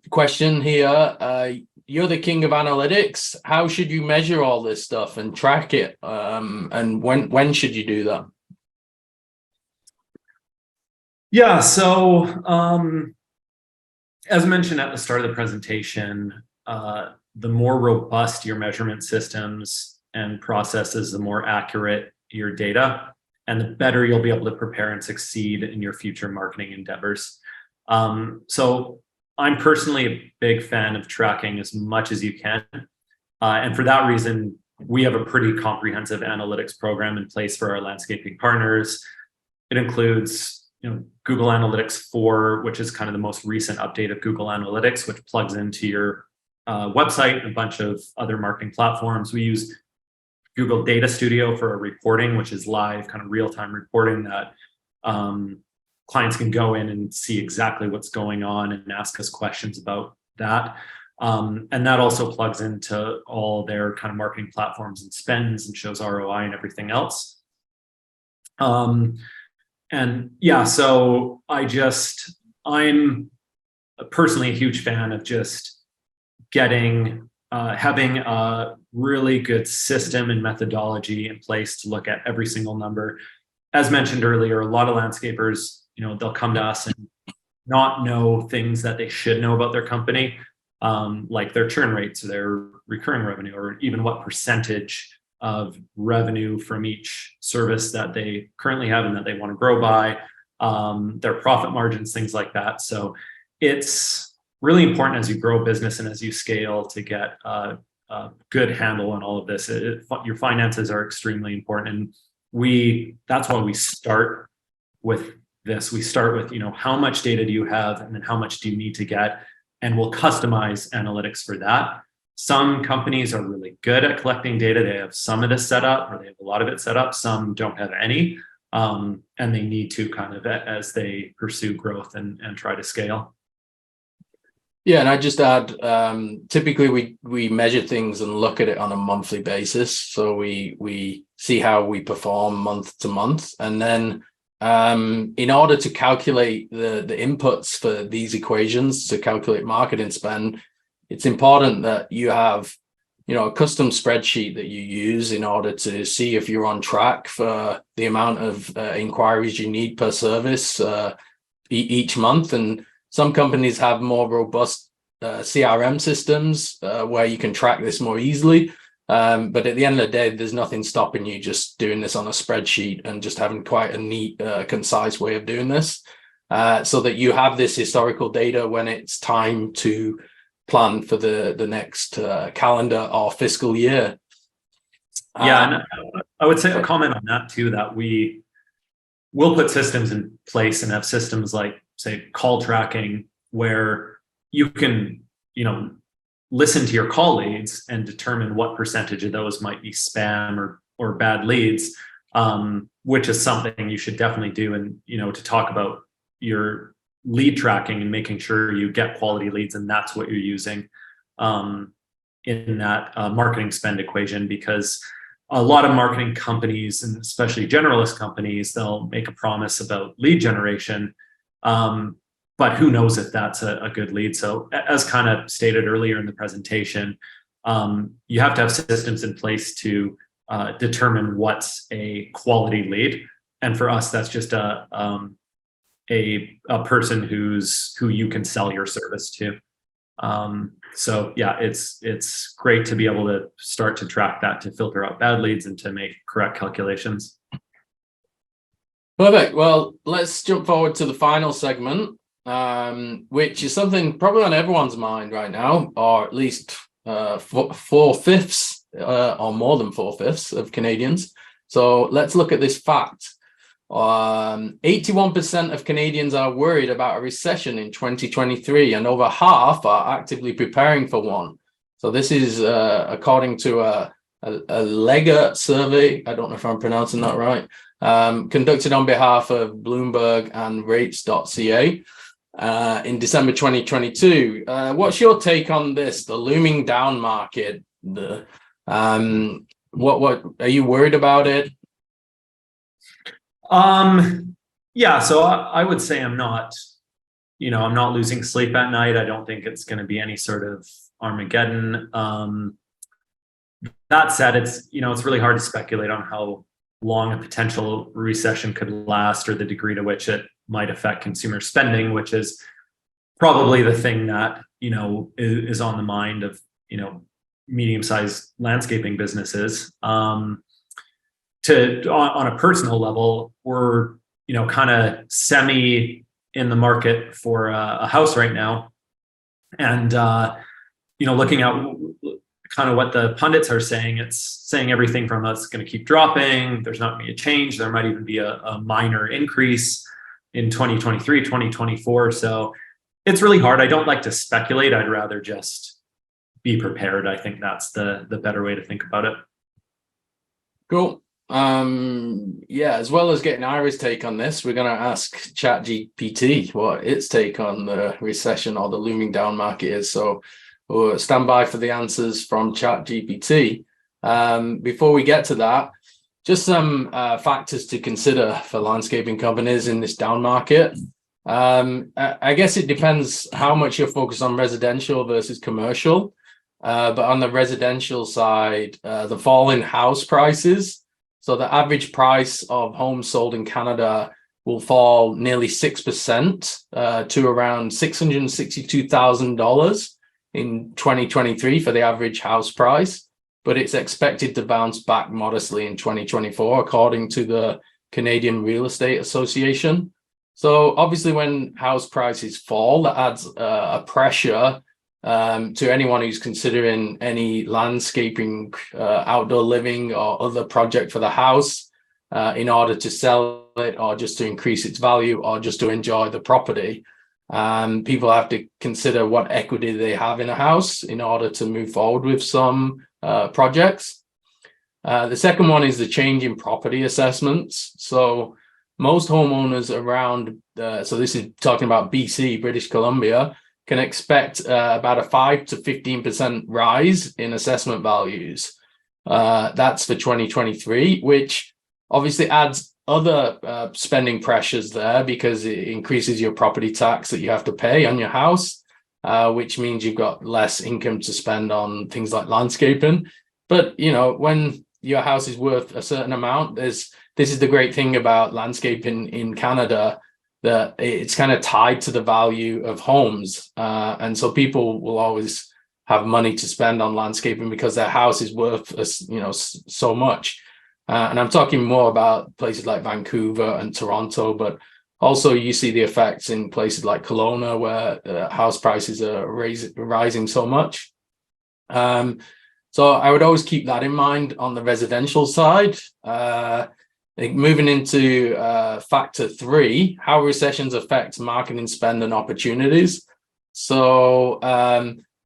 question here. You're the king of analytics. How should you measure all this stuff and track it? And when should you do that? Yeah, so as mentioned at the start of the presentation, the more robust your measurement systems and processes, the more accurate your data, and the better you'll be able to prepare and succeed in your future marketing endeavors. So I'm personally a big fan of tracking as much as you can. And for that reason, we have a pretty comprehensive analytics program in place for our landscaping partners. It includes Google Analytics 4, which is kind of the most recent update of Google Analytics, which plugs into your website and a bunch of other marketing platforms. We use Google Data Studio for our reporting, which is live, kind of real-time reporting that clients can go in and see exactly what's going on and ask us questions about that. And that also plugs into all their kind of marketing platforms and spends and shows ROI and everything else. And yeah, so I'm personally a huge fan of just having a really good system and methodology in place to look at every single number. As mentioned earlier, a lot of landscapers, they'll come to us and not know things that they should know about their company, like their churn rates, or their recurring revenue, or even what percentage of revenue from each service that they currently have and that they want to grow by, their profit margins, things like that. So it's really important as you grow a business and as you scale to get a good handle on all of this. Your finances are extremely important. And that's why we start with this. We start with, how much data do you have, and then how much do you need to get, and we'll customize analytics for that. Some companies are really good at collecting data. They have some of this set up, or they have a lot of it set up. Some don't have any, and they need to kind of, as they pursue growth and try to scale. Yeah, and I just add, typically we measure things and look at it on a monthly basis. So we see how we perform month to month, and then in order to calculate the inputs for these equations to calculate marketing spend, it's important that you have, a custom spreadsheet that you use in order to see if you're on track for the amount of inquiries you need per service each month. And some companies have more robust CRM systems where you can track this more easily. But at the end of the day, there's nothing stopping you just doing this on a spreadsheet and just having quite a neat, concise way of doing this, so that you have this historical data when it's time to plan for the next calendar or fiscal year. And I would say a comment on that too, that we will put systems in place and have systems like, say, call tracking, where you can, listen to your call leads and determine what percentage of those might be spam or bad leads, which is something you should definitely do. And, to talk about your lead tracking and making sure you get quality leads, and that's what you're using in that marketing spend equation. Because a lot of marketing companies, and especially generalist companies, they'll make a promise about lead generation, but who knows if that's a good lead. So as kind of stated earlier in the presentation, you have to have systems in place to determine what's a quality lead. And for us, that's just a person who you can sell your service to. So yeah, it's great to be able to start to track that, to filter out bad leads and to make correct calculations. Perfect. Well, let's jump forward to the final segment, which is something probably on everyone's mind right now, or at least 4/5 or more than 4/5 of Canadians. So let's look at this fact. 81% of Canadians are worried about a recession in 2023, and over half are actively preparing for one. So this is according to a Lega survey. I don't know if I'm pronouncing that right. Conducted on behalf of Bloomberg and rates.ca in December 2022. What's your take on this, the looming down market? What are you worried about it? Yeah, so I would say I'm not losing sleep at night. I don't think it's going to be any sort of Armageddon. That said, it's really hard to speculate on how long a potential recession could last, or the degree to which it might affect consumer spending, which is probably the thing that is on the mind of medium-sized landscaping businesses. On a personal level, we're kind of semi in the market for a house right now, and looking at kind of what the pundits are saying, it's saying everything from it's going to keep dropping, there's not going to be a change, there might even be a minor increase in 2023, 2024. So it's really hard. I don't like to speculate. I'd rather just be prepared. I think that's the better way to think about it. Cool. Yeah, as well as getting Ira's take on this, we're going to ask ChatGPT what its take on the recession or the looming down market is. So we'll stand by for the answers from ChatGPT. Before we get to that, just some factors to consider for landscaping companies in this down market. I guess it depends how much you're focused on residential versus commercial. But on the residential side, the fall in house prices. So the average price of homes sold in Canada will fall nearly 6% to around $662,000 in 2023 for the average house price. But it's expected to bounce back modestly in 2024, according to the Canadian Real Estate Association. So obviously when house prices fall, that adds a pressure to anyone who's considering any landscaping, outdoor living or other project for the house. in order to sell it, or just to increase its value, or just to enjoy the property. People have to consider what equity they have in a house in order to move forward with some projects. The second one is the change in property assessments. So most homeowners around, so this is talking about BC, British Columbia, can expect about a 5 to 15% rise in assessment values. That's for 2023, which obviously adds other spending pressures there, because it increases your property tax that you have to pay on your house, which means you've got less income to spend on things like landscaping. But, you know, when your house is worth a certain amount, this is the great thing about landscaping in Canada, that it's kind of tied to the value of homes. And so people will always have money to spend on landscaping because their house is worth, you know, so much. And I'm talking more about places like Vancouver and Toronto, but also you see the effects in places like Kelowna, where house prices are rising so much. So I would always keep that in mind on the residential side. Moving into factor 3, how recessions affect marketing spend and opportunities. So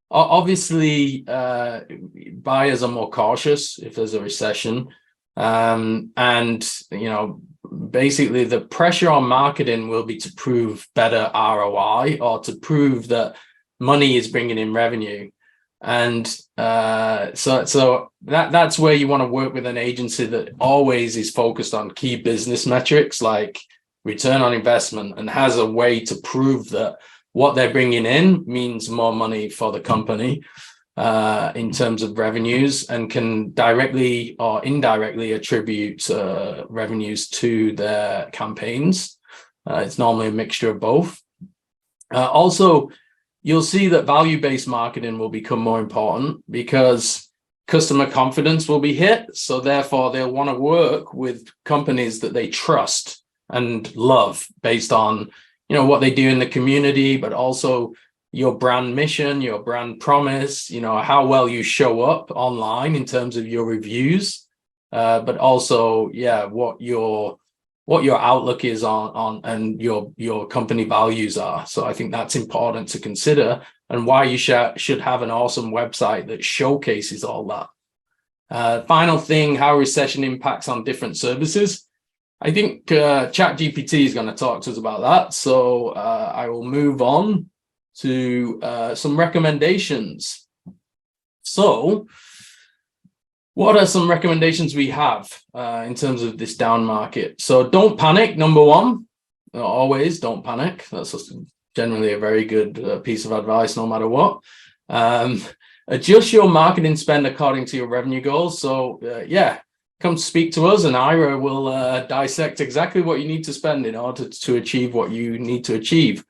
obviously buyers are more cautious if there's a recession. And, you know, basically the pressure on marketing will be to prove better ROI, or to prove that money is bringing in revenue. And so that's where you want to work with an agency that always is focused on key business metrics like return on investment, and has a way to prove that what they're bringing in means more money for the company in terms of revenues, and can directly or indirectly attribute revenues to their campaigns. It's normally a mixture of both. Also, you'll see that value-based marketing will become more important, because customer confidence will be hit. So therefore, they'll want to work with companies that they trust and love, based on, you know, what they do in the community, but also your brand mission, your brand promise, you know, how well you show up online in terms of your reviews, but also, yeah, what your outlook is on and your company values are. So I think that's important to consider, and why you should have an awesome website that showcases all that. Final thing, how recession impacts on different services. I think ChatGPT is going to talk to us about that. So I will move on to some recommendations. So what are some recommendations we have in terms of this down market? So don't panic, number one. Always don't panic. That's generally a very good piece of advice, no matter what. Adjust your marketing spend according to your revenue goals. So yeah, come speak to us, and Ira will dissect exactly what you need to spend in order to achieve what you need to achieve.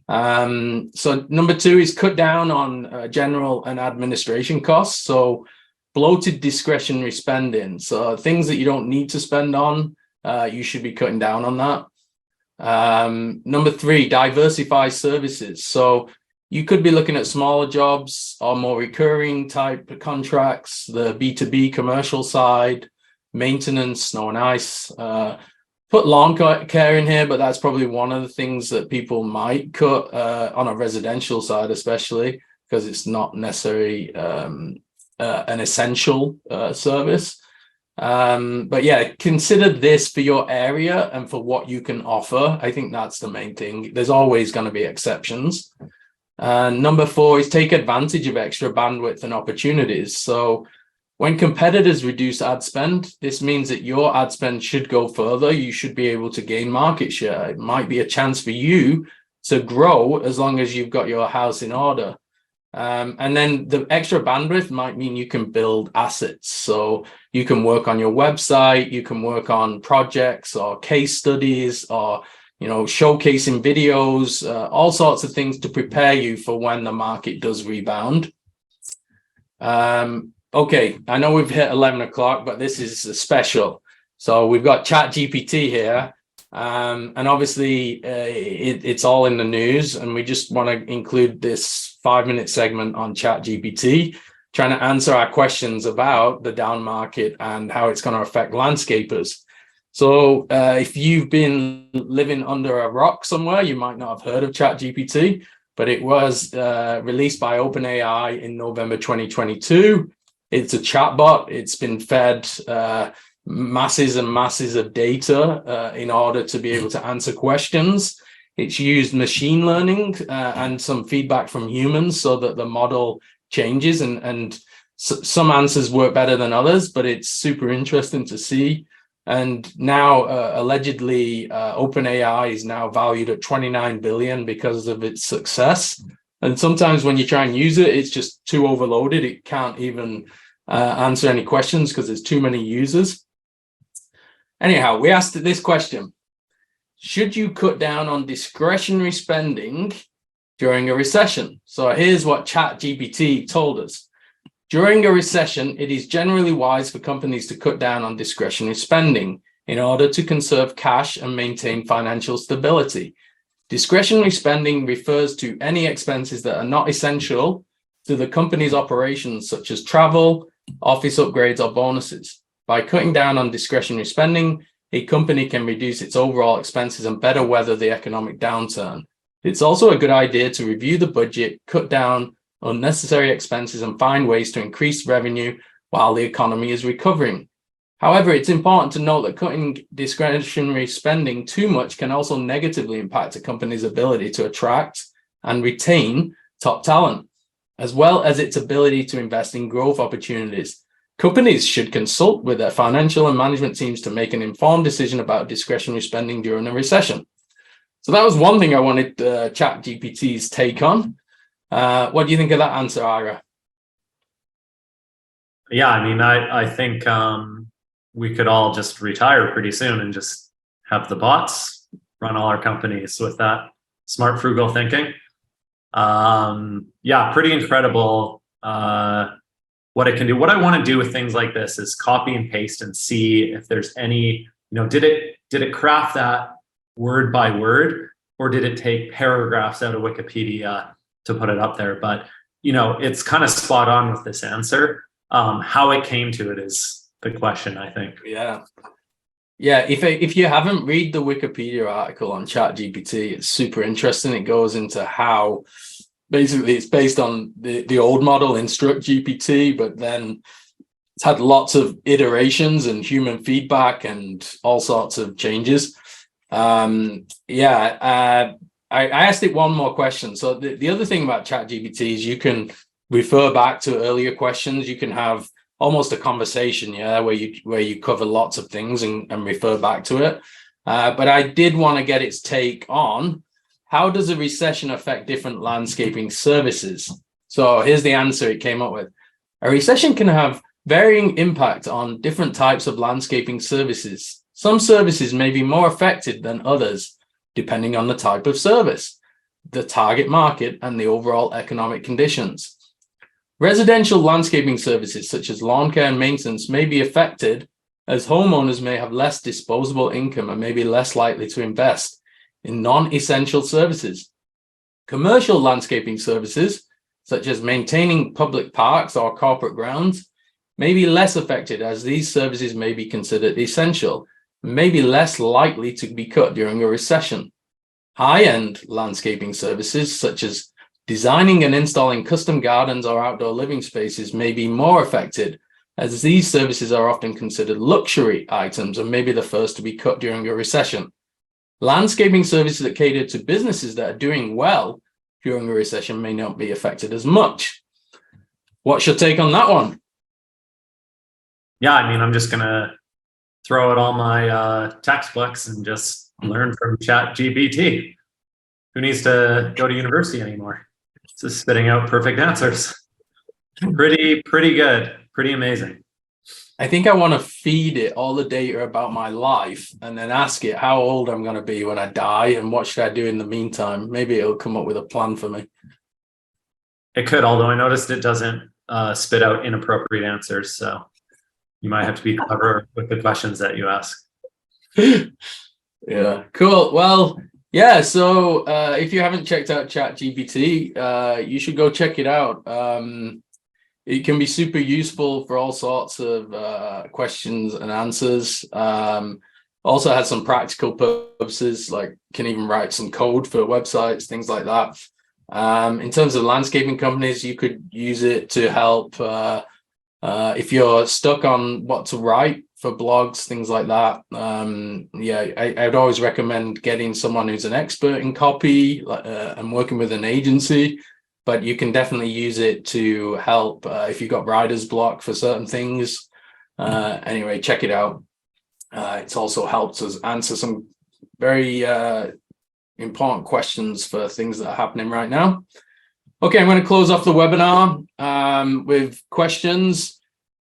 So number 2 is cut down on general and administration costs. So bloated discretionary spending. So things that you don't need to spend on, you should be cutting down on that. Number 3, diversify services. So you could be looking at smaller jobs or more recurring type contracts, the B2B commercial side, maintenance, snow and ice. Put lawn care in here, but that's probably one of the things that people might cut on a residential side, especially because it's not necessarily an essential service. But yeah, consider this for your area and for what you can offer. I think that's the main thing. There's always going to be exceptions. Number 4 is take advantage of extra bandwidth and opportunities. So when competitors reduce ad spend, this means that your ad spend should go further. You should be able to gain market share. It might be a chance for you to grow as long as you've got your house in order. And then the extra bandwidth might mean you can build assets. So you can work on your website, you can work on projects or case studies, or, you know, showcasing videos, all sorts of things to prepare you for when the market does rebound. Okay, I know we've hit 11 o'clock, but this is a special. So we've got ChatGPT here, and obviously it's all in the news, and we just want to include this 5-minute segment on ChatGPT, trying to answer our questions about the down market and how it's going to affect landscapers. So if you've been living under a rock somewhere, you might not have heard of ChatGPT, but it was released by OpenAI in November 2022. It's a chatbot. It's been fed masses and masses of data in order to be able to answer questions. It's used machine learning and some feedback from humans so that the model changes, and some answers work better than others, but it's super interesting to see. And now allegedly OpenAI is now valued at 29 billion because of its success. And sometimes when you try and use it, it's just too overloaded. It can't even answer any questions because there's too many users. Anyhow, we asked this question: should you cut down on discretionary spending during a recession? So here's what ChatGPT told us. During a recession, it is generally wise for companies to cut down on discretionary spending in order to conserve cash and maintain financial stability. Discretionary spending refers to any expenses that are not essential to the company's operations, such as travel, office upgrades, or bonuses. By cutting down on discretionary spending, a company can reduce its overall expenses and better weather the economic downturn. It's also a good idea to review the budget, cut down unnecessary expenses, and find ways to increase revenue while the economy is recovering. However, it's important to note that cutting discretionary spending too much can also negatively impact a company's ability to attract and retain top talent, as well as its ability to invest in growth opportunities. Companies should consult with their financial and management teams to make an informed decision about discretionary spending during a recession. So that was one thing I wanted ChatGPT's take on. What do you think of that answer, Ira? Yeah, I mean, I think we could all just retire pretty soon and just have the bots run all our companies with that smart, frugal thinking. Yeah, pretty incredible what it can do. What I want to do with things like this is copy and paste and see if there's any, did it craft that word by word, or did it take paragraphs out of Wikipedia to put it up there? But it's kind of spot on with this answer. How it came to it is the question, I think. Yeah. If you haven't read the Wikipedia article on ChatGPT, it's super interesting. It goes into how basically it's based on the old model, Instruct GPT, but then it's had lots of iterations and human feedback and all sorts of changes. I asked it one more question. So the other thing about ChatGPT is you can refer back to earlier questions. You can have almost a conversation, where you cover lots of things and refer back to it. But I did want to get its take on how does a recession affect different landscaping services? So here's the answer it came up with. A recession can have varying impact on different types of landscaping services. Some services may be more affected than others, depending on the type of service, the target market, and the overall economic conditions. Residential landscaping services such as lawn care and maintenance may be affected, as homeowners may have less disposable income and may be less likely to invest in non-essential services. Commercial landscaping services, such as maintaining public parks or corporate grounds, may be less affected, as these services may be considered essential, may be less likely to be cut during a recession. High-end landscaping services, such as designing and installing custom gardens or outdoor living spaces, may be more affected, as these services are often considered luxury items and may be the first to be cut during a recession. Landscaping services that cater to businesses that are doing well during a recession may not be affected as much. What's your take on that one? Yeah, I mean, I'm just going to throw out all my textbooks and just learn from ChatGPT. Who needs to go to university anymore? It's just spitting out perfect answers. Pretty good. Pretty amazing. I think I want to feed it all the data about my life and then ask it how old I'm going to be when I die and what should I do in the meantime. Maybe it'll come up with a plan for me. It could, although I noticed it doesn't spit out inappropriate answers. So you might have to be clever with the questions that you ask. Yeah, cool. Well, yeah, so if you haven't checked out ChatGPT, you should go check it out. It can be super useful for all sorts of questions and answers. Also has some practical purposes, like can even write some code for websites, things like that. In terms of landscaping companies, you could use it to help if you're stuck on what to write for blogs, things like that. Yeah, I'd always recommend getting someone who's an expert in copy and working with an agency, but you can definitely use it to help if you've got writer's block for certain things. Anyway, check it out. It's also helped us answer some very important questions for things that are happening right now. Okay, I'm going to close off the webinar with questions.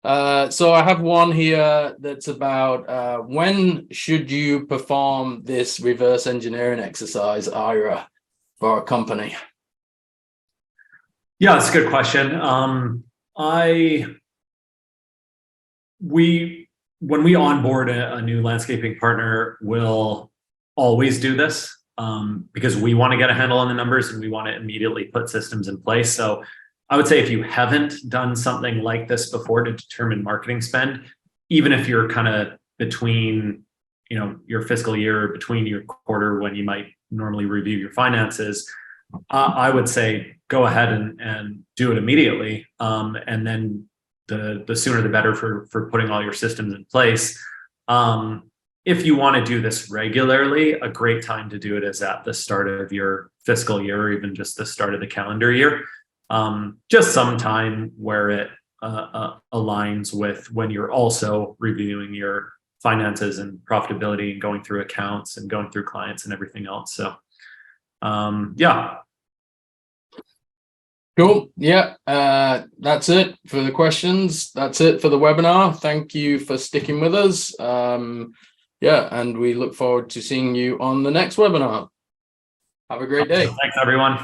So I have one here that's about when should you perform this reverse engineering exercise, Ira, for a company? Yeah, that's a good question. When we onboard a new landscaping partner, we'll always do this because we want to get a handle on the numbers and we want to immediately put systems in place. So I would say if you haven't done something like this before to determine marketing spend, even if you're kind of between, your fiscal year, between your quarter when you might normally review your finances, I would say go ahead and do it immediately. And then the sooner the better for putting all your systems in place. If you want to do this regularly, a great time to do it is at the start of your fiscal year, or even just the start of the calendar year. Just some time where it aligns with when you're also reviewing your finances and profitability and going through accounts and going through clients and everything else. So yeah. Cool. Yeah, that's it for the questions. That's it for the webinar. Thank you for sticking with us. Yeah, and we look forward to seeing you on the next webinar. Have a great day. Thanks, everyone.